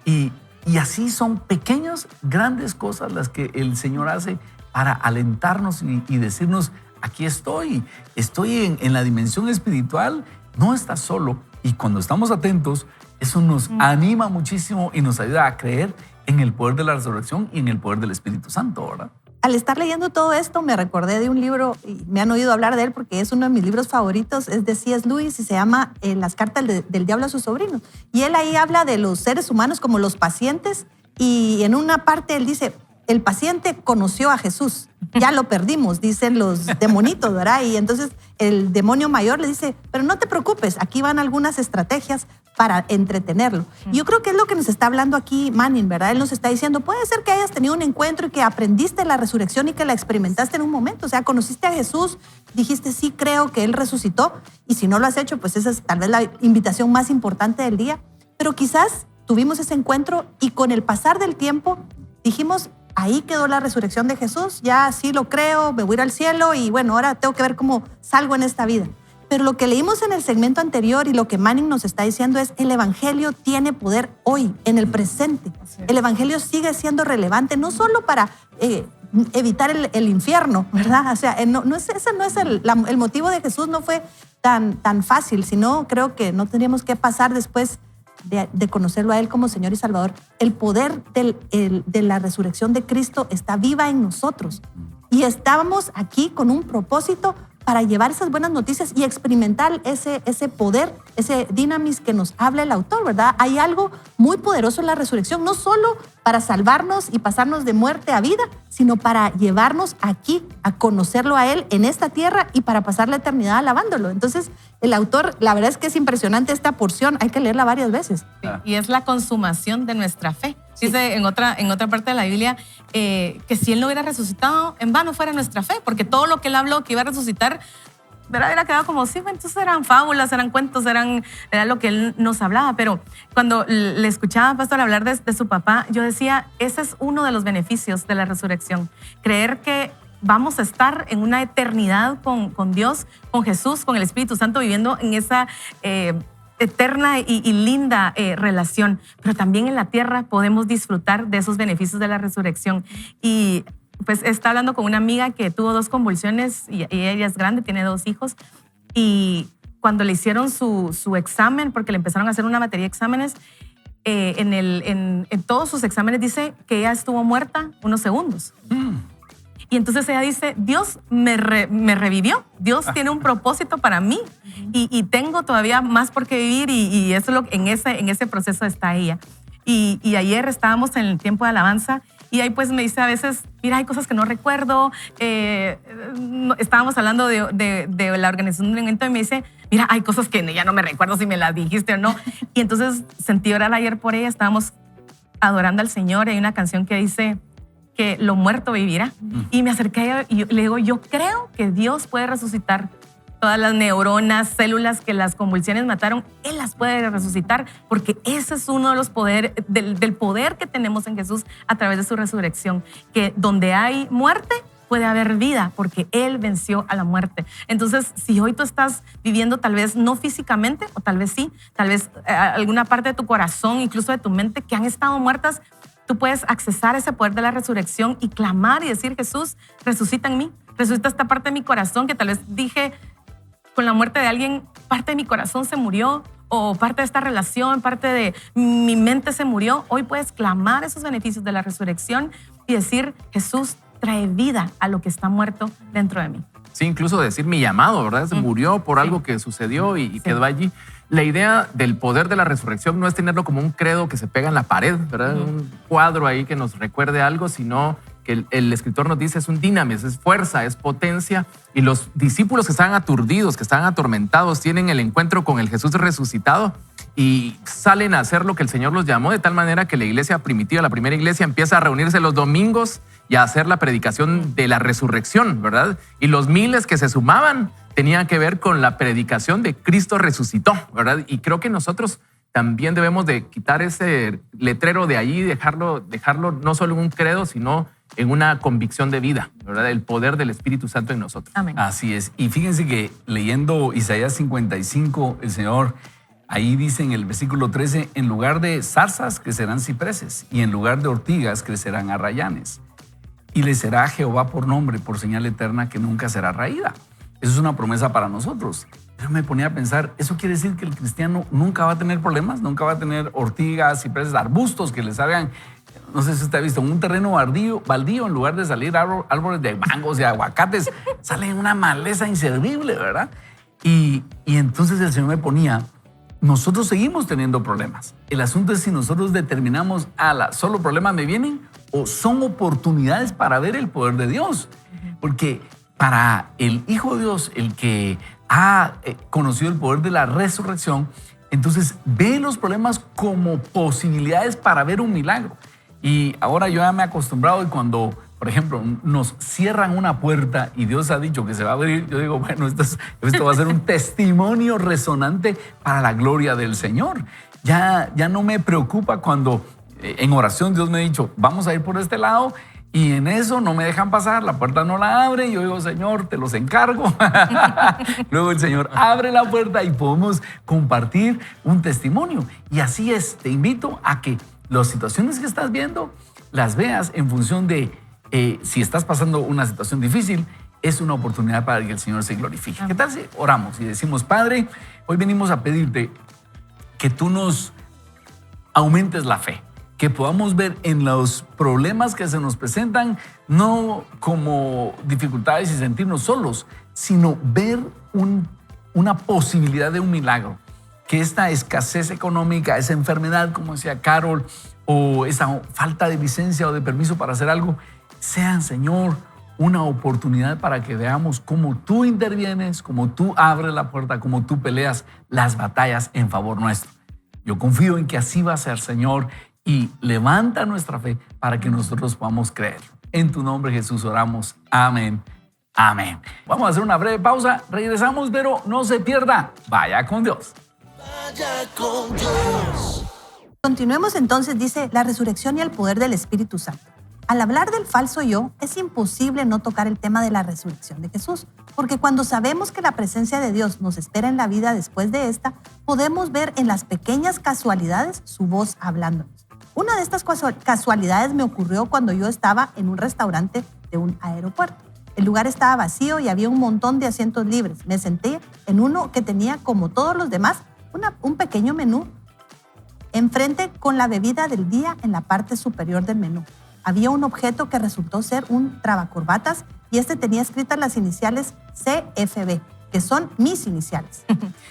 Y así son pequeñas, grandes cosas las que el Señor hace para alentarnos y decirnos, aquí estoy en la dimensión espiritual, no estás solo. Y cuando estamos atentos, eso nos anima muchísimo y nos ayuda a creer en el poder de la resurrección y en el poder del Espíritu Santo, ¿verdad? Al estar leyendo todo esto, me recordé de un libro, y me han oído hablar de él porque es uno de mis libros favoritos, es de C.S. Lewis y se llama Las cartas del diablo a sus sobrinos. Y él ahí habla de los seres humanos como los pacientes y en una parte él dice, el paciente conoció a Jesús. Ya lo perdimos, dicen los demonitos, ¿verdad? Y entonces el demonio mayor le dice, pero no te preocupes, aquí van algunas estrategias para entretenerlo. Y yo creo que es lo que nos está hablando aquí Manning, ¿verdad? Él nos está diciendo, puede ser que hayas tenido un encuentro y que aprendiste la resurrección y que la experimentaste en un momento. O sea, conociste a Jesús, dijiste, sí, creo que Él resucitó. Y si no lo has hecho, pues esa es tal vez la invitación más importante del día. Pero quizás tuvimos ese encuentro y con el pasar del tiempo dijimos, ahí quedó la resurrección de Jesús, ya sí lo creo, me voy a ir al cielo y bueno, ahora tengo que ver cómo salgo en esta vida. Pero lo que leímos en el segmento anterior y lo que Manning nos está diciendo es el evangelio tiene poder hoy, en el presente. El evangelio sigue siendo relevante, no solo para evitar el infierno, ¿verdad? O sea, ese no es el motivo de Jesús, no fue tan fácil, sino creo que no tendríamos que pasar después de conocerlo a Él como Señor y Salvador. El poder de la resurrección de Cristo está viva en nosotros. Y estábamos aquí con un propósito para llevar esas buenas noticias y experimentar ese poder, ese dinamis que nos habla el autor, ¿verdad? Hay algo muy poderoso en la resurrección, no solo para salvarnos y pasarnos de muerte a vida, sino para llevarnos aquí a conocerlo a Él en esta tierra y para pasar la eternidad alabándolo. Entonces, el autor, la verdad es que es impresionante esta porción, hay que leerla varias veces. Sí, y es la consumación de nuestra fe. Dice en otra parte de la Biblia que si Él no hubiera resucitado, en vano fuera nuestra fe, porque todo lo que Él habló que iba a resucitar, ¿verdad? Hubiera quedado como, sí, entonces eran fábulas, eran cuentos, era lo que Él nos hablaba. Pero cuando le escuchaba a Pastor hablar de su papá, yo decía, ese es uno de los beneficios de la resurrección. Creer que vamos a estar en una eternidad con Dios, con Jesús, con el Espíritu Santo, viviendo en esa eterna y linda relación. Pero también en la tierra podemos disfrutar de esos beneficios de la resurrección. Y pues está hablando con una amiga que tuvo 2 convulsiones y ella es grande, tiene 2 hijos. Y cuando le hicieron su examen, porque le empezaron a hacer una batería de exámenes, en todos sus exámenes dice que ella estuvo muerta unos segundos. Y entonces ella dice, Dios me revivió, Dios tiene un propósito para mí y tengo todavía más por qué vivir y eso es en ese proceso está ella. Y ayer estábamos en el tiempo de alabanza y ahí pues me dice a veces, mira, hay cosas que no recuerdo. Estábamos hablando de la organización de un evento y me dice, mira, hay cosas que ya no me recuerdo si me las dijiste o no. Y entonces sentí orar ayer por ella, estábamos adorando al Señor y hay una canción que dice que lo muerto vivirá. Y me acerqué a ella y le digo, yo creo que Dios puede resucitar todas las neuronas, células que las convulsiones mataron, Él las puede resucitar porque ese es uno de los poderes, del poder que tenemos en Jesús a través de su resurrección, que donde hay muerte puede haber vida porque Él venció a la muerte. Entonces, si hoy tú estás viviendo tal vez no físicamente, o tal vez sí, tal vez alguna parte de tu corazón, incluso de tu mente, que han estado muertas, tú puedes accesar ese poder de la resurrección y clamar y decir, Jesús, resucita en mí, resucita esta parte de mi corazón que tal vez dije, con la muerte de alguien, parte de mi corazón se murió, o parte de esta relación, parte de mi mente se murió. Hoy puedes clamar esos beneficios de la resurrección y decir, Jesús, trae vida a lo que está muerto dentro de mí. Sí, incluso decir mi llamado, ¿verdad? Se murió por algo que sucedió y quedó allí. La idea del poder de la resurrección no es tenerlo como un credo que se pega en la pared, ¿verdad? Un cuadro ahí que nos recuerde algo, sino que el escritor nos dice es un dinamis, es fuerza, es potencia. Y los discípulos que estaban aturdidos, que estaban atormentados, tienen el encuentro con el Jesús resucitado y salen a hacer lo que el Señor los llamó, de tal manera que la iglesia primitiva, la primera iglesia, empieza a reunirse los domingos y a hacer la predicación de la resurrección, ¿verdad? Y los miles que se sumaban tenían que ver con la predicación de Cristo resucitó, ¿verdad? Y creo que nosotros también debemos de quitar ese letrero de allí, dejarlo no solo en un credo, sino en una convicción de vida, ¿verdad? El poder del Espíritu Santo en nosotros. Amén. Así es. Y fíjense que leyendo Isaías 55, el Señor ahí dice en el versículo 13, en lugar de zarzas crecerán cipreses y en lugar de ortigas crecerán arrayanes. Y le será a Jehová por nombre, por señal eterna que nunca será raída. Eso es una promesa para nosotros. Yo me ponía a pensar, ¿eso quiere decir que el cristiano nunca va a tener problemas? ¿Nunca va a tener ortigas, cipreses, arbustos que le salgan? No sé si usted ha visto, en un terreno baldío, en lugar de salir árboles de mangos y aguacates, sale una maleza inservible, ¿verdad? Y entonces el Señor me ponía, nosotros seguimos teniendo problemas. El asunto es si nosotros determinamos, solo problemas me vienen o son oportunidades para ver el poder de Dios. Porque para el Hijo de Dios, el que ha conocido el poder de la resurrección, entonces ve los problemas como posibilidades para ver un milagro. Y ahora yo ya me he acostumbrado y cuando, por ejemplo, nos cierran una puerta y Dios ha dicho que se va a abrir, yo digo, bueno, esto va a ser un testimonio resonante para la gloria del Señor. Ya no me preocupa cuando en oración Dios me ha dicho, vamos a ir por este lado, y en eso no me dejan pasar, la puerta no la abre, y yo digo, Señor, te los encargo. Luego el Señor abre la puerta y podemos compartir un testimonio. Y así es, te invito a que las situaciones que estás viendo las veas en función de si estás pasando una situación difícil, es una oportunidad para que el Señor se glorifique. ¿Qué tal si oramos y decimos, Padre, hoy venimos a pedirte que tú nos aumentes la fe, que podamos ver en los problemas que se nos presentan no como dificultades y sentirnos solos, sino ver una posibilidad de un milagro. Que esta escasez económica, esa enfermedad, como decía Carol, o esa falta de licencia o de permiso para hacer algo, sean, Señor, una oportunidad para que veamos cómo tú intervienes, cómo tú abres la puerta, cómo tú peleas las batallas en favor nuestro. Yo confío en que así va a ser, Señor, y levanta nuestra fe para que nosotros podamos creer. En tu nombre, Jesús, oramos. Amén. Amén. Vamos a hacer una breve pausa. Regresamos, pero no se pierda. Vaya con Dios. Vaya con Dios. Continuemos entonces, dice, la resurrección y el poder del Espíritu Santo. Al hablar del falso yo, es imposible no tocar el tema de la resurrección de Jesús, porque cuando sabemos que la presencia de Dios nos espera en la vida después de esta, podemos ver en las pequeñas casualidades su voz hablándonos. Una de estas casualidades me ocurrió cuando yo estaba en un restaurante de un aeropuerto. El lugar estaba vacío y había un montón de asientos libres. Me senté en uno que tenía, como todos los demás, un pequeño menú enfrente con la bebida del día en la parte superior del menú. Había un objeto que resultó ser un trabacorbatas y este tenía escritas las iniciales CFB, que son mis iniciales.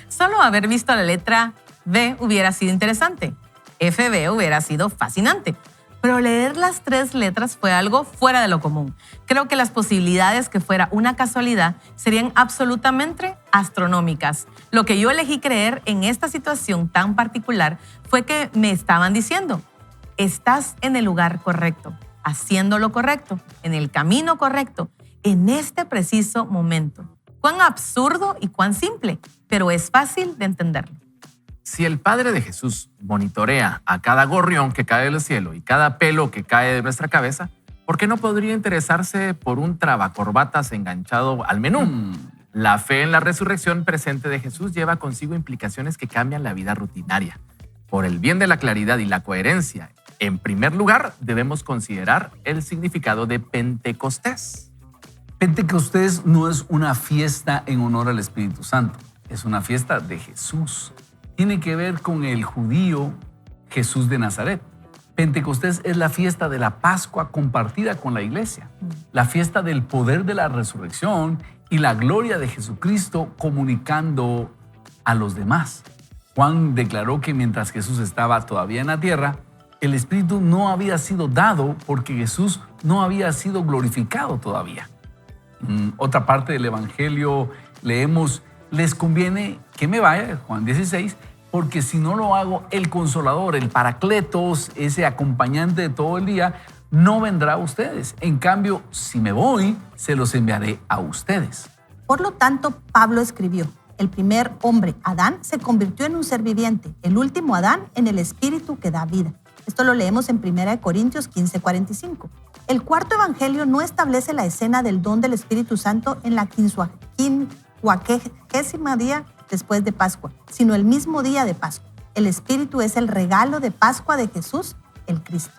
Solo haber visto la letra B hubiera sido interesante. FB hubiera sido fascinante. Pero leer las 3 letras fue algo fuera de lo común. Creo que las posibilidades que fuera una casualidad serían absolutamente astronómicas. Lo que yo elegí creer en esta situación tan particular fue que me estaban diciendo, estás en el lugar correcto, haciendo lo correcto, en el camino correcto, en este preciso momento. Cuán absurdo y cuán simple, pero es fácil de entenderlo. Si el Padre de Jesús monitorea a cada gorrión que cae del cielo y cada pelo que cae de nuestra cabeza, ¿por qué no podría interesarse por un trabacorbatas enganchado al menú? La fe en la resurrección presente de Jesús lleva consigo implicaciones que cambian la vida rutinaria. Por el bien de la claridad y la coherencia, en primer lugar, debemos considerar el significado de Pentecostés. Pentecostés no es una fiesta en honor al Espíritu Santo, es una fiesta de Jesús. Tiene que ver con el judío Jesús de Nazaret. Pentecostés es la fiesta de la Pascua compartida con la iglesia, la fiesta del poder de la resurrección y la gloria de Jesucristo comunicando a los demás. Juan declaró que mientras Jesús estaba todavía en la tierra, el Espíritu no había sido dado porque Jesús no había sido glorificado todavía. En otra parte del Evangelio leemos, les conviene que me vaya, Juan 16, porque si no lo hago, el Consolador, el Paracletos, ese acompañante de todo el día, no vendrá a ustedes. En cambio, si me voy, se los enviaré a ustedes. Por lo tanto, Pablo escribió, el primer hombre, Adán, se convirtió en un ser viviente, el último Adán en el espíritu que da vida. Esto lo leemos en 1 Corintios 15:45. El cuarto evangelio no establece la escena del don del Espíritu Santo en la 50º día después de Pascua, sino el mismo día de Pascua. El Espíritu es el regalo de Pascua de Jesús, el Cristo.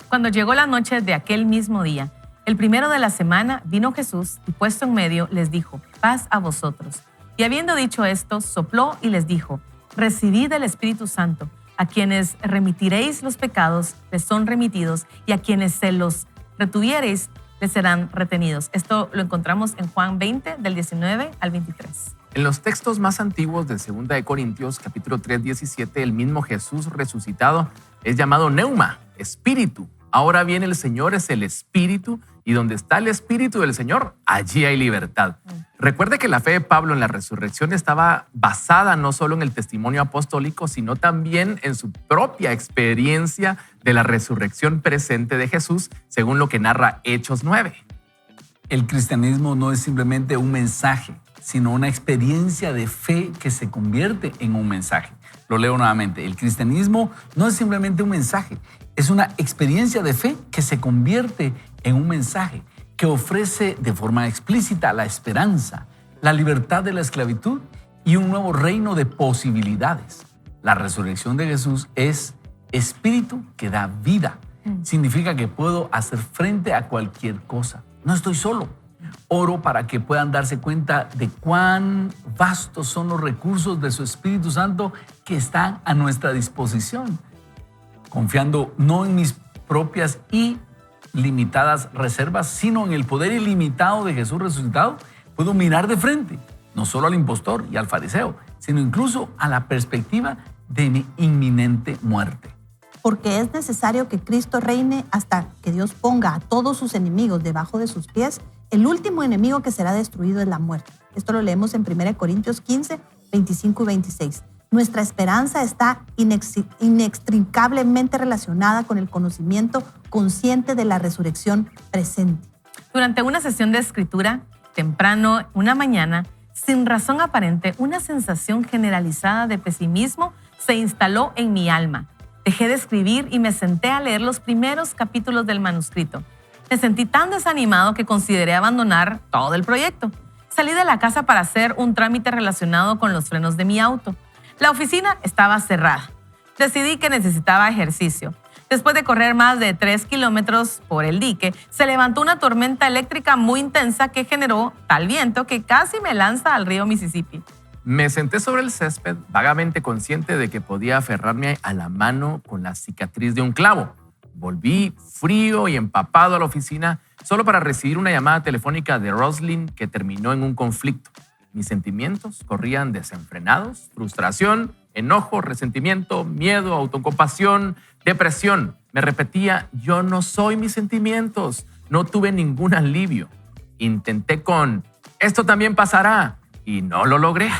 Cuando llegó la noche de aquel mismo día, el primero de la semana, vino Jesús y puesto en medio les dijo, paz a vosotros. Y habiendo dicho esto, sopló y les dijo, recibid el Espíritu Santo. A quienes remitiréis los pecados, les son remitidos, y a quienes se los retuviereis, les serán retenidos. Esto lo encontramos en Juan 20, del 19 al 23. En los textos más antiguos de 2 de Corintios, capítulo 3, 17, el mismo Jesús resucitado es llamado Neuma, Espíritu. Ahora bien, el Señor es el Espíritu, y donde está el Espíritu del Señor, allí hay libertad. Recuerde que la fe de Pablo en la resurrección estaba basada no solo en el testimonio apostólico, sino también en su propia experiencia de la resurrección presente de Jesús, según lo que narra Hechos 9. El cristianismo no es simplemente un mensaje, sino una experiencia de fe que se convierte en un mensaje. Lo leo nuevamente. El cristianismo no es simplemente un mensaje, es una experiencia de fe que se convierte en un mensaje que ofrece de forma explícita la esperanza, la libertad de la esclavitud y un nuevo reino de posibilidades. La resurrección de Jesús es espíritu que da vida. Significa que puedo hacer frente a cualquier cosa. No estoy solo. Oro para que puedan darse cuenta de cuán vastos son los recursos de su Espíritu Santo que están a nuestra disposición. Confiando no en mis propias y limitadas reservas, sino en el poder ilimitado de Jesús resucitado, puedo mirar de frente, no solo al impostor y al fariseo, sino incluso a la perspectiva de mi inminente muerte. Porque es necesario que Cristo reine hasta que Dios ponga a todos sus enemigos debajo de sus pies. El último enemigo que será destruido es la muerte. Esto lo leemos en 1 Corintios 15, 25 y 26. Nuestra esperanza está inextricablemente relacionada con el conocimiento consciente de la resurrección presente. Durante una sesión de escritura, temprano, una mañana, sin razón aparente, una sensación generalizada de pesimismo se instaló en mi alma. Dejé de escribir y me senté a leer los primeros capítulos del manuscrito. Me sentí tan desanimado que consideré abandonar todo el proyecto. Salí de la casa para hacer un trámite relacionado con los frenos de mi auto. La oficina estaba cerrada. Decidí que necesitaba ejercicio. Después de correr más de 3 kilómetros por el dique, se levantó una tormenta eléctrica muy intensa que generó tal viento que casi me lanza al río Mississippi. Me senté sobre el césped, vagamente consciente de que podía aferrarme a la mano con la cicatriz de un clavo. Volví frío y empapado a la oficina solo para recibir una llamada telefónica de Roslyn que terminó en un conflicto. Mis sentimientos corrían desenfrenados, frustración, enojo, resentimiento, miedo, autocompasión, depresión. Me repetía, yo no soy mis sentimientos. No tuve ningún alivio. Intenté con, esto también pasará. Y no lo logré.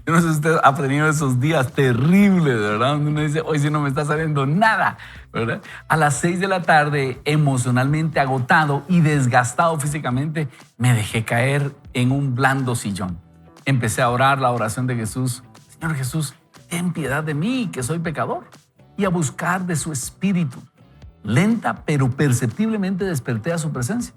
Yo no sé si usted ha tenido esos días terribles, ¿verdad? Donde uno dice, hoy sí no me está saliendo nada, ¿verdad? A las 6 de la tarde, emocionalmente agotado y desgastado físicamente, me dejé caer en un blando sillón. Empecé a orar la oración de Jesús. Señor Jesús, ten piedad de mí, que soy pecador. Y a buscar de su espíritu. Lenta, pero perceptiblemente desperté a su presencia.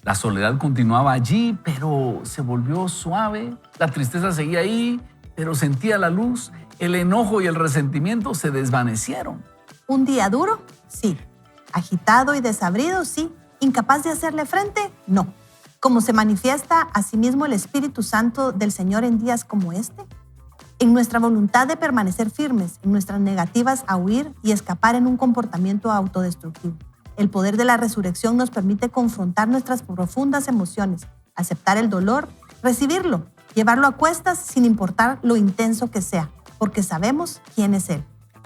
La soledad continuaba allí, pero se volvió suave. La tristeza seguía ahí, pero sentía la luz. El enojo y el resentimiento se desvanecieron. ¿Un día duro? Sí. ¿Agitado y desabrido? Sí. ¿Incapaz de hacerle frente? No. ¿Cómo se manifiesta a sí mismo el Espíritu Santo del Señor en días como este? En nuestra voluntad de permanecer firmes, en nuestras negativas a huir y escapar en un comportamiento autodestructivo. El poder de la resurrección nos permite confrontar nuestras profundas emociones, aceptar el dolor, recibirlo, llevarlo a cuestas sin importar lo intenso que sea, porque sabemos quién es Él.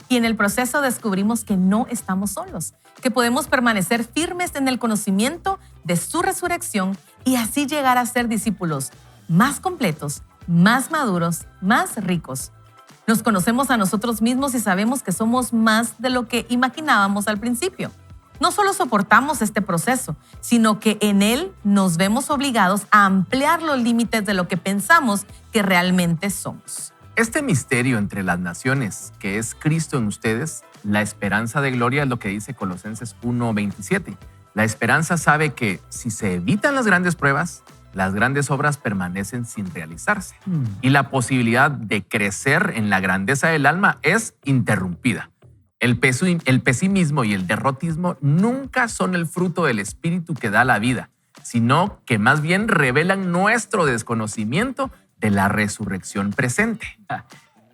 Y en el proceso descubrimos que no estamos solos, que podemos permanecer firmes en el conocimiento de su resurrección y así llegar a ser discípulos más completos, más maduros, más ricos. Nos conocemos a nosotros mismos y sabemos que somos más de lo que imaginábamos al principio. No solo soportamos este proceso, sino que en él nos vemos obligados a ampliar los límites de lo que pensamos que realmente somos. Este misterio entre las naciones, que es Cristo en ustedes, la esperanza de gloria, es lo que dice Colosenses 1:27. La esperanza sabe que si se evitan las grandes pruebas, las grandes obras permanecen sin realizarse. Y la posibilidad de crecer en la grandeza del alma es interrumpida. El pesimismo y el derrotismo nunca son el fruto del espíritu que da la vida, sino que más bien revelan nuestro desconocimiento de la resurrección presente.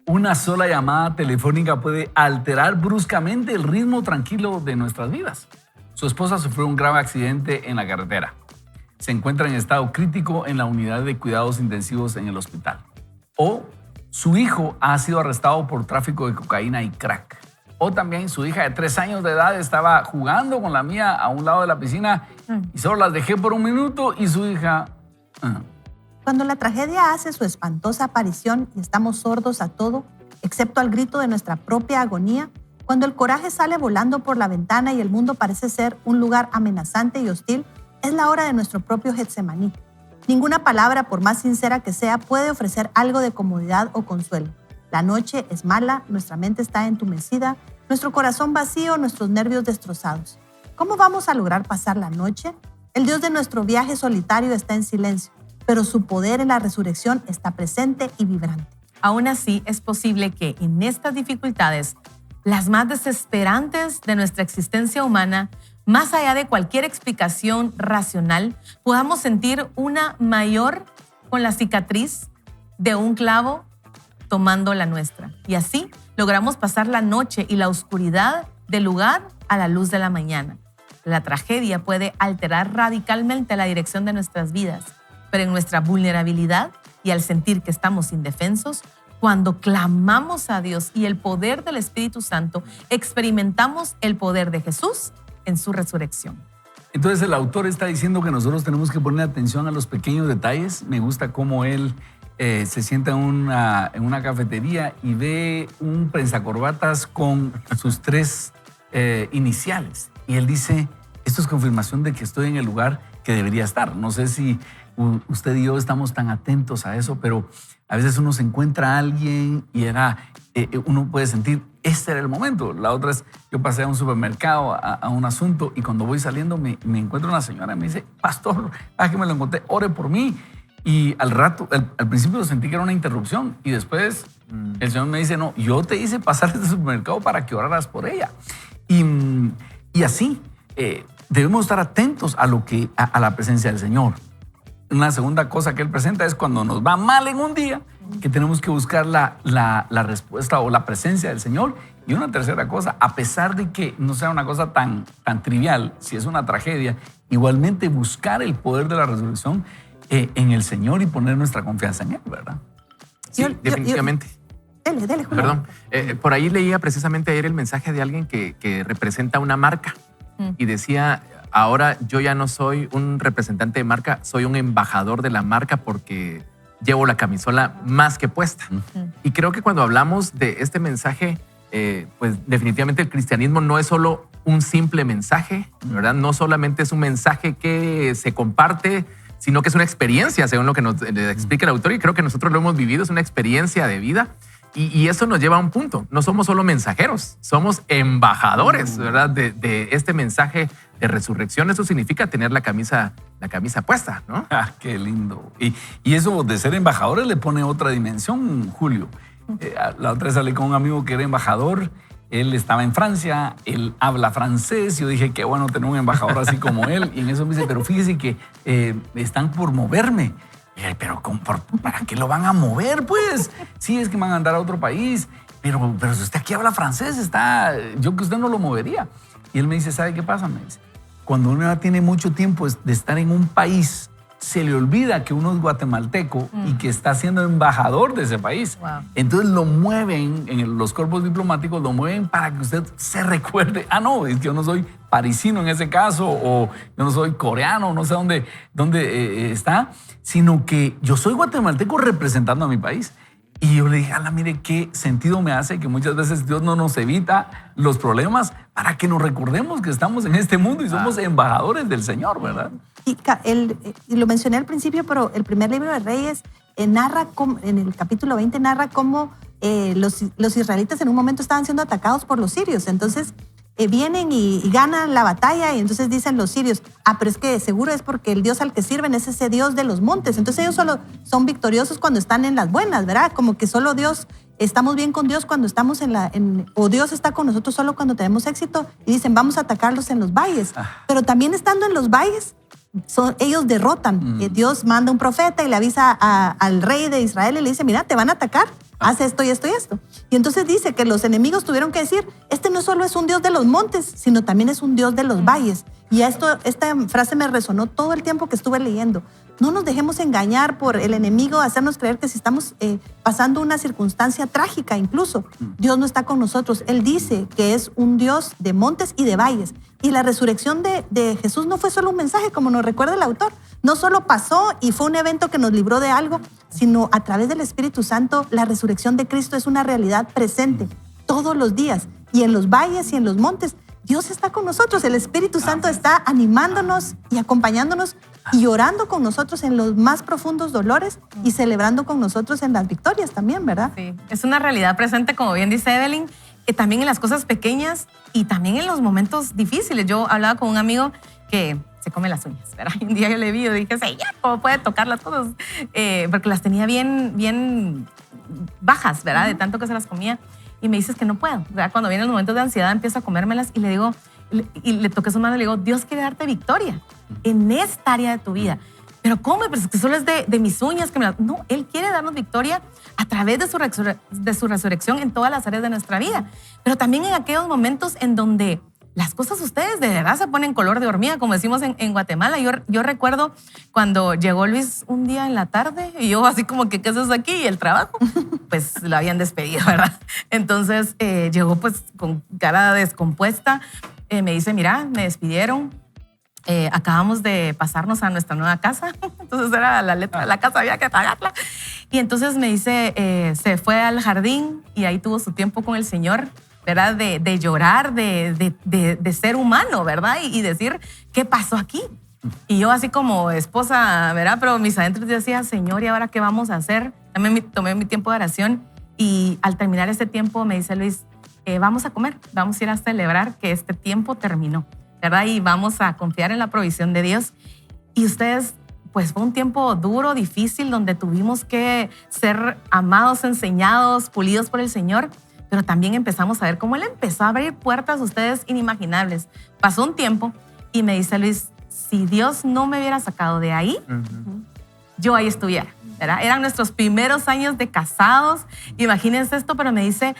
Una sola llamada telefónica puede alterar bruscamente el ritmo tranquilo de nuestras vidas. Su esposa sufrió un grave accidente en la carretera. Se encuentra en estado crítico en la unidad de cuidados intensivos en el hospital. O su hijo ha sido arrestado por tráfico de cocaína y crack. O también su hija de 3 años de edad estaba jugando con la mía a un lado de la piscina y solo las dejé por un minuto y su hija... Cuando la tragedia hace su espantosa aparición y estamos sordos a todo, excepto al grito de nuestra propia agonía, cuando el coraje sale volando por la ventana y el mundo parece ser un lugar amenazante y hostil, es la hora de nuestro propio Getsemaní. Ninguna palabra, por más sincera que sea, puede ofrecer algo de comodidad o consuelo. La noche es mala, nuestra mente está entumecida, nuestro corazón vacío, nuestros nervios destrozados. ¿Cómo vamos a lograr pasar la noche? El Dios de nuestro viaje solitario está en silencio, pero su poder en la resurrección está presente y vibrante. Aún así, es posible que en estas dificultades, las más desesperantes de nuestra existencia humana, más allá de cualquier explicación racional, podamos sentir una mayor con la cicatriz de un clavo tomando la nuestra. Y así logramos pasar la noche y la oscuridad del lugar a la luz de la mañana. La tragedia puede alterar radicalmente la dirección de nuestras vidas, pero en nuestra vulnerabilidad y al sentir que estamos indefensos, cuando clamamos a Dios y el poder del Espíritu Santo, experimentamos el poder de Jesús en su resurrección. Entonces el autor está diciendo que nosotros tenemos que poner atención a los pequeños detalles. Me gusta cómo él se sienta en una cafetería y ve un prensacorbatas con sus 3 iniciales. Y él dice, esto es confirmación de que estoy en el lugar que debería estar. No sé si usted y yo estamos tan atentos a eso, pero a veces uno se encuentra a alguien y uno puede sentir, este era el momento. La otra es, yo pasé a un supermercado a un asunto y cuando voy saliendo me encuentro una señora y me dice, pastor, que me lo encontré, ore por mí. Y al rato, al principio sentí que era una interrupción y después el Señor me dice, no, yo te hice pasar este supermercado para que oraras por ella. Y así debemos estar atentos a la presencia del Señor. Una segunda cosa que él presenta es cuando nos va mal en un día, que tenemos que buscar la respuesta o la presencia del Señor. Y una tercera cosa, a pesar de que no sea una cosa tan trivial, si es una tragedia, igualmente buscar el poder de la resurrección en el Señor y poner nuestra confianza en Él, ¿verdad? Sí, definitivamente. Dele, Julio. Perdón. Por ahí leía precisamente ayer el mensaje de alguien que representa una marca y decía, ahora yo ya no soy un representante de marca, soy un embajador de la marca porque llevo la camisola más que puesta. Y creo que cuando hablamos de este mensaje, pues definitivamente el cristianismo no es solo un simple mensaje, ¿verdad? No solamente es un mensaje que se comparte, sino que es una experiencia, según lo que nos explica el autor, y creo que nosotros lo hemos vivido, es una experiencia de vida. Y eso nos lleva a un punto. No somos solo mensajeros, somos embajadores, ¿verdad? De este mensaje de resurrección. Eso significa tener la camisa puesta, ¿no? Qué lindo. Y eso de ser embajadores le pone otra dimensión, Julio. La otra vez salí con un amigo que era embajador. Él estaba en Francia, él habla francés. Yo dije, qué bueno tener un embajador así como él. Y en eso me dice, pero fíjese que están por moverme. Pero ¿para qué lo van a mover, pues? Sí, es que me van a mandar a otro país. Pero si usted aquí habla francés, yo que usted no lo movería. Y él me dice, ¿sabe qué pasa? Me dice, cuando uno ya tiene mucho tiempo de estar en un país, se le olvida que uno es guatemalteco y que está siendo embajador de ese país. Wow. Entonces lo mueven, en los cuerpos diplomáticos lo mueven para que usted se recuerde. No, es que yo no soy parisino en ese caso, o yo no soy coreano, no sé dónde está, sino que yo soy guatemalteco representando a mi país. Y yo le dije, mire qué sentido me hace que muchas veces Dios no nos evita los problemas para que nos recordemos que estamos en este mundo y somos embajadores del Señor, ¿verdad? Y lo mencioné al principio, pero el primer libro de Reyes narra, en el capítulo 20, narra cómo los israelitas en un momento estaban siendo atacados por los sirios. Entonces vienen y ganan la batalla y entonces dicen los sirios, pero es que seguro es porque el Dios al que sirven es ese Dios de los montes. Entonces ellos solo son victoriosos cuando están en las buenas, ¿verdad? Como que solo estamos bien con Dios cuando estamos o Dios está con nosotros solo cuando tenemos éxito y dicen, vamos a atacarlos en los valles. Pero también estando en los valles, ellos derrotan. Dios manda un profeta y le avisa al rey de Israel y le dice, mira, te van a atacar, haz esto y esto y esto. Y entonces dice que los enemigos tuvieron que decir, este no solo es un Dios de los montes, sino también es un Dios de los valles. Y esta frase me resonó todo el tiempo que estuve leyendo. No nos dejemos engañar por el enemigo, hacernos creer que si estamos pasando una circunstancia trágica incluso, Dios no está con nosotros. Él dice que es un Dios de montes y de valles. Y la resurrección de Jesús no fue solo un mensaje, como nos recuerda el autor. No solo pasó y fue un evento que nos libró de algo, sino a través del Espíritu Santo, la resurrección de Cristo es una realidad presente todos los días. Y en los valles y en los montes, Dios está con nosotros. El Espíritu Santo está animándonos y acompañándonos y orando con nosotros en los más profundos dolores y celebrando con nosotros en las victorias también, ¿verdad? Sí, es una realidad presente, como bien dice Evelyn, también en las cosas pequeñas y también en los momentos difíciles. Yo hablaba con un amigo que se come las uñas, ¿verdad? Y un día yo le vi y dije, señor, ¿cómo puede tocar las cosas? Porque las tenía bien bajas, ¿verdad? De tanto que se las comía. Y me dices que no puedo. O sea, cuando vienen los momentos de ansiedad, empiezo a comérmelas y le digo, y le toqué su mano y le digo, Dios quiere darte victoria en esta área de tu vida. Pero ¿cómo? Pero es que solo es de mis uñas. No, Él quiere darnos victoria a través de su resurrección en todas las áreas de nuestra vida. Pero también en aquellos momentos en donde las cosas ustedes de verdad se ponen color de hormiga, como decimos en Guatemala. Yo recuerdo cuando llegó Luis un día en la tarde y yo así como que, ¿qué haces aquí? Y el trabajo, pues lo habían despedido, ¿verdad? Entonces llegó pues con cara descompuesta. Me dice, mira, me despidieron. Acabamos de pasarnos a nuestra nueva casa. Entonces era la letra de la casa, había que pagarla. Y entonces me dice, se fue al jardín y ahí tuvo su tiempo con el Señor, ¿verdad? De llorar, de ser humano, ¿verdad? Y decir, ¿qué pasó aquí? Y yo así como esposa, ¿verdad? Pero mis adentros decía, Señor, ¿y ahora qué vamos a hacer? También tomé mi tiempo de oración y al terminar ese tiempo me dice Luis, vamos a comer, vamos a ir a celebrar que este tiempo terminó, ¿verdad? Y vamos a confiar en la provisión de Dios. Y ustedes, pues fue un tiempo duro, difícil, donde tuvimos que ser amados, enseñados, pulidos por el Señor, pero también empezamos a ver cómo Él empezó a abrir puertas a ustedes inimaginables. Pasó un tiempo y me dice Luis, si Dios no me hubiera sacado de ahí, yo ahí estuviera, ¿verdad? Eran nuestros primeros años de casados, imagínense esto, pero me dice,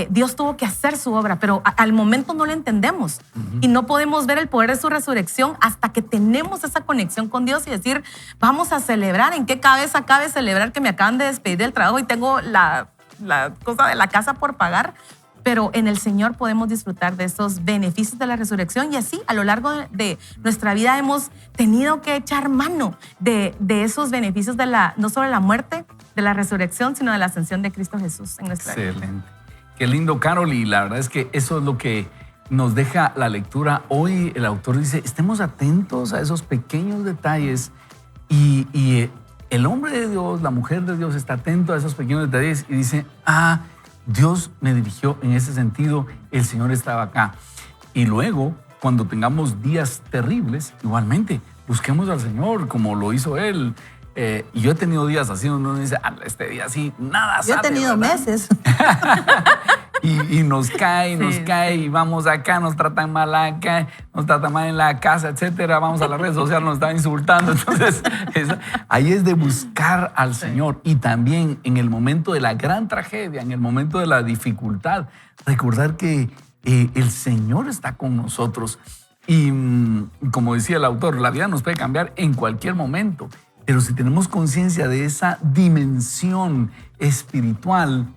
Dios tuvo que hacer su obra, pero al momento no lo entendemos y no podemos ver el poder de su resurrección hasta que tenemos esa conexión con Dios y decir, vamos a celebrar. ¿En qué cabeza cabe celebrar que me acaban de despedir del trabajo y tengo la cosa de la casa por pagar? Pero en el Señor podemos disfrutar de esos beneficios de la resurrección y así a lo largo de nuestra vida hemos tenido que echar mano de esos beneficios de no solo de la muerte, de la resurrección, sino de la ascensión de Cristo Jesús en nuestra vida. Excelente. Qué lindo, Carol, y la verdad es que eso es lo que nos deja la lectura. Hoy el autor dice, estemos atentos a esos pequeños detalles y el hombre de Dios, la mujer de Dios está atento a esos pequeños detalles y dice, Dios me dirigió en ese sentido, el Señor estaba acá. Y luego, cuando tengamos días terribles, igualmente, busquemos al Señor como lo hizo Él. Y yo he tenido días así, uno dice, este día así, nada sale. Yo he tenido ¿verdad? meses. Y nos cae, y vamos acá, nos tratan mal acá, nos tratan mal en la casa, etcétera. Vamos a las redes sociales, nos están insultando. Entonces, ahí es de buscar al Señor. Y también en el momento de la gran tragedia, en el momento de la dificultad, recordar que el Señor está con nosotros. Y como decía el autor, la vida nos puede cambiar en cualquier momento. Pero si tenemos conciencia de esa dimensión espiritual,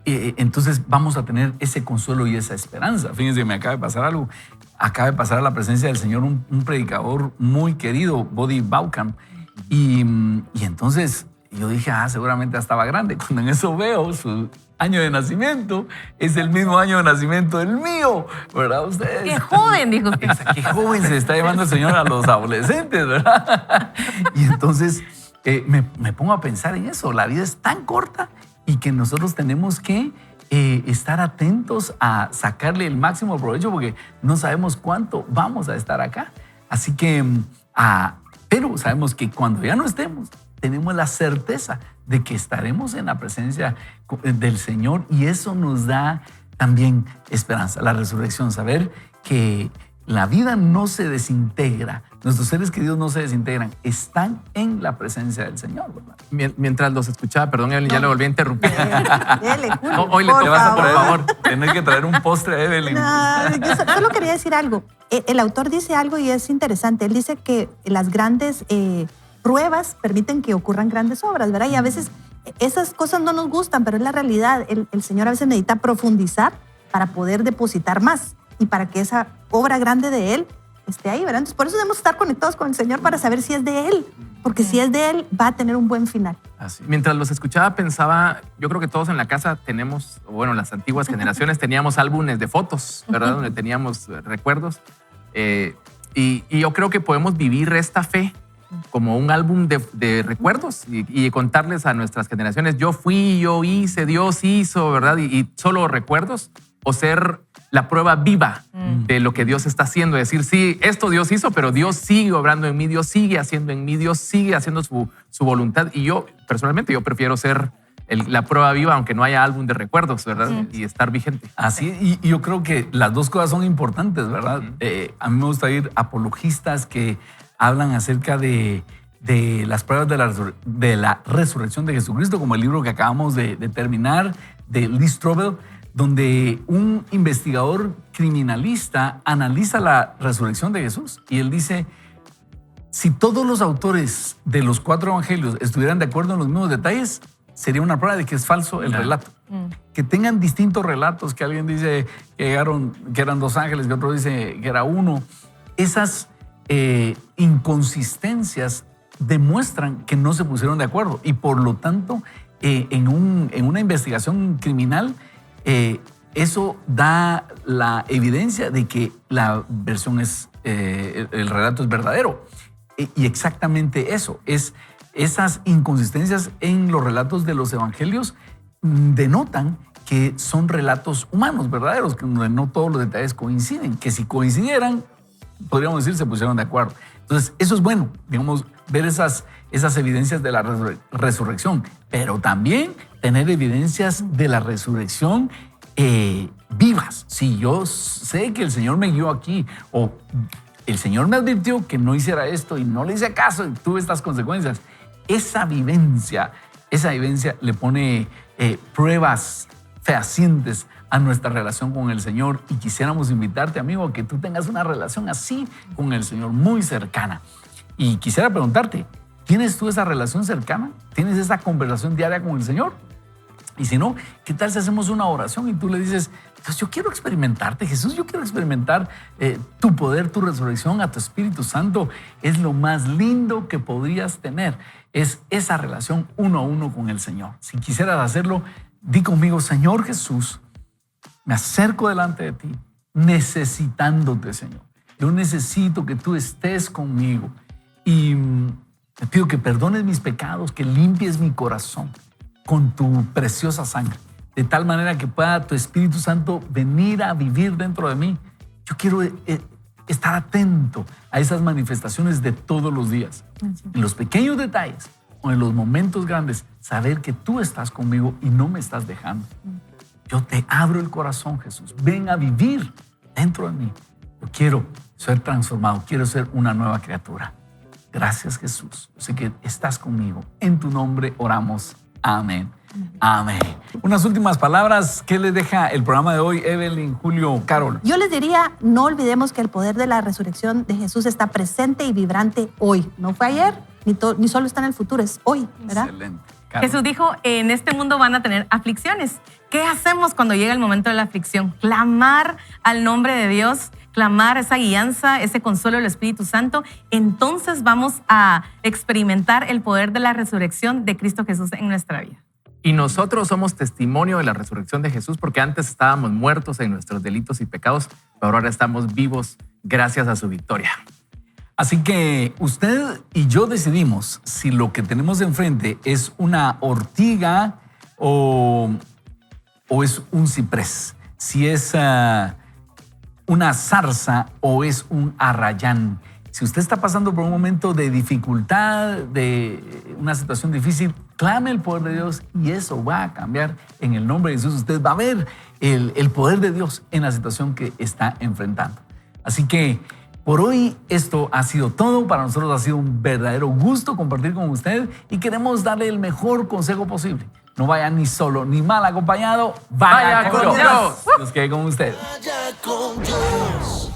entonces vamos a tener ese consuelo y esa esperanza. Fíjense, me acaba de pasar algo. Acaba de pasar a la presencia del Señor un predicador muy querido, Bodhi Bauckham. Y entonces yo dije, seguramente ya estaba grande. Cuando en eso veo su año de nacimiento, es el mismo año de nacimiento del mío, ¿verdad? Ustedes. ¡Qué joven! Dijo. ¡Qué joven se está llevando el Señor a los adolescentes, ¿verdad? Y entonces me pongo a pensar en eso. La vida es tan corta y que nosotros tenemos que estar atentos a sacarle el máximo provecho porque no sabemos cuánto vamos a estar acá. Así que, pero sabemos que cuando ya no estemos, tenemos la certeza de que estaremos en la presencia del Señor y eso nos da también esperanza, la resurrección, saber que La vida no se desintegra. Nuestros seres queridos no se desintegran. Están en la presencia del Señor, ¿verdad? Mientras los escuchaba, perdón, Evelyn, ya le volví a interrumpir. Dele, Julio, No, hoy le por te vas a, por favor. favor. Tener que traer un postre a Evelyn. No, yo solo quería decir algo. El autor dice algo y es interesante. Él dice que las grandes pruebas permiten que ocurran grandes obras, ¿verdad? Y a veces esas cosas no nos gustan, pero es la realidad. El Señor a veces necesita profundizar para poder depositar más y para que esa obra grande de Él esté ahí, ¿verdad? Entonces, por eso debemos estar conectados con el Señor para saber si es de Él, porque si es de Él, va a tener un buen final. Así. Mientras los escuchaba, pensaba, yo creo que todos en la casa tenemos, bueno, las antiguas generaciones teníamos álbumes de fotos, ¿verdad? Donde teníamos recuerdos. Y yo creo que podemos vivir esta fe como un álbum de recuerdos y contarles a nuestras generaciones, yo fui, yo hice, Dios hizo, ¿verdad? Y solo recuerdos, o ser la prueba viva de lo que Dios está haciendo. Decir, sí, esto Dios hizo, pero Dios sigue obrando en mí, Dios sigue haciendo en mí, Dios sigue haciendo su voluntad. Y yo, personalmente, yo prefiero ser la prueba viva, aunque no haya álbum de recuerdos, ¿verdad? Y estar vigente. Así, y yo creo que las dos cosas son importantes, ¿verdad? A mí me gusta ir apologistas que hablan acerca de las pruebas de la resurrección de Jesucristo, como el libro que acabamos de terminar, de Lee Strobel, donde un investigador criminalista analiza la resurrección de Jesús y él dice, si todos los autores de los 4 evangelios estuvieran de acuerdo en los mismos detalles, sería una prueba de que es falso el relato. Que tengan distintos relatos, que alguien dice que eran 2 ángeles, que otro dice que era 1. Esas inconsistencias demuestran que no se pusieron de acuerdo y por lo tanto en una investigación criminal eso da la evidencia de que la versión el relato es verdadero. Y exactamente eso, esas inconsistencias en los relatos de los evangelios denotan que son relatos humanos, verdaderos, que no todos los detalles coinciden, que si coincidieran, podríamos decir, se pusieron de acuerdo. Entonces, eso es bueno, digamos, ver esas evidencias de la resurrección, pero también tener evidencias de la resurrección vivas. Si yo sé que el Señor me guió aquí, o el Señor me advirtió que no hiciera esto y no le hice caso y tuve estas consecuencias, esa vivencia le pone pruebas fehacientes a nuestra relación con el Señor y quisiéramos invitarte, amigo, a que tú tengas una relación así con el Señor, muy cercana. Y quisiera preguntarte, ¿tienes tú esa relación cercana? ¿Tienes esa conversación diaria con el Señor? Y si no, ¿qué tal si hacemos una oración y tú le dices, pues yo quiero experimentarte, Jesús, yo quiero experimentar tu poder, tu resurrección, a tu Espíritu Santo? Es lo más lindo que podrías tener, es esa relación 1 a 1 con el Señor. Si quisieras hacerlo, di conmigo, Señor Jesús, me acerco delante de ti, necesitándote, Señor. Yo necesito que tú estés conmigo y te pido que perdones mis pecados, que limpies mi corazón con tu preciosa sangre, de tal manera que pueda tu Espíritu Santo venir a vivir dentro de mí. Yo quiero estar atento a esas manifestaciones de todos los días, en los pequeños detalles o en los momentos grandes, saber que tú estás conmigo y no me estás dejando. Yo te abro el corazón, Jesús. Ven a vivir dentro de mí. Yo quiero ser transformado, quiero ser una nueva criatura. Gracias, Jesús. Sé que estás conmigo. En tu nombre oramos. Amén. Amén. Unas últimas palabras. ¿Qué les deja el programa de hoy, Evelyn, Julio, Carol? Yo les diría, no olvidemos que el poder de la resurrección de Jesús está presente y vibrante hoy. No fue ayer, ni solo está en el futuro, es hoy, ¿verdad? Excelente. Carol. Jesús dijo, en este mundo van a tener aflicciones. ¿Qué hacemos cuando llega el momento de la aflicción? Clamar al nombre de Dios, clamar esa guianza, ese consuelo del Espíritu Santo. Entonces vamos a experimentar el poder de la resurrección de Cristo Jesús en nuestra vida. Y nosotros somos testimonio de la resurrección de Jesús porque antes estábamos muertos en nuestros delitos y pecados, pero ahora estamos vivos gracias a su victoria. Así que usted y yo decidimos si lo que tenemos enfrente es una ortiga o es un ciprés, si es una zarza o es un arrayán. Si usted está pasando por un momento de dificultad, de una situación difícil, clame el poder de Dios y eso va a cambiar en el nombre de Jesús. Usted va a ver el poder de Dios en la situación que está enfrentando. Así que por hoy esto ha sido todo. Para nosotros ha sido un verdadero gusto compartir con usted y queremos darle el mejor consejo posible. No vaya ni solo ni mal acompañado, vaya con Dios. Dios quede con usted. Vaya con Dios.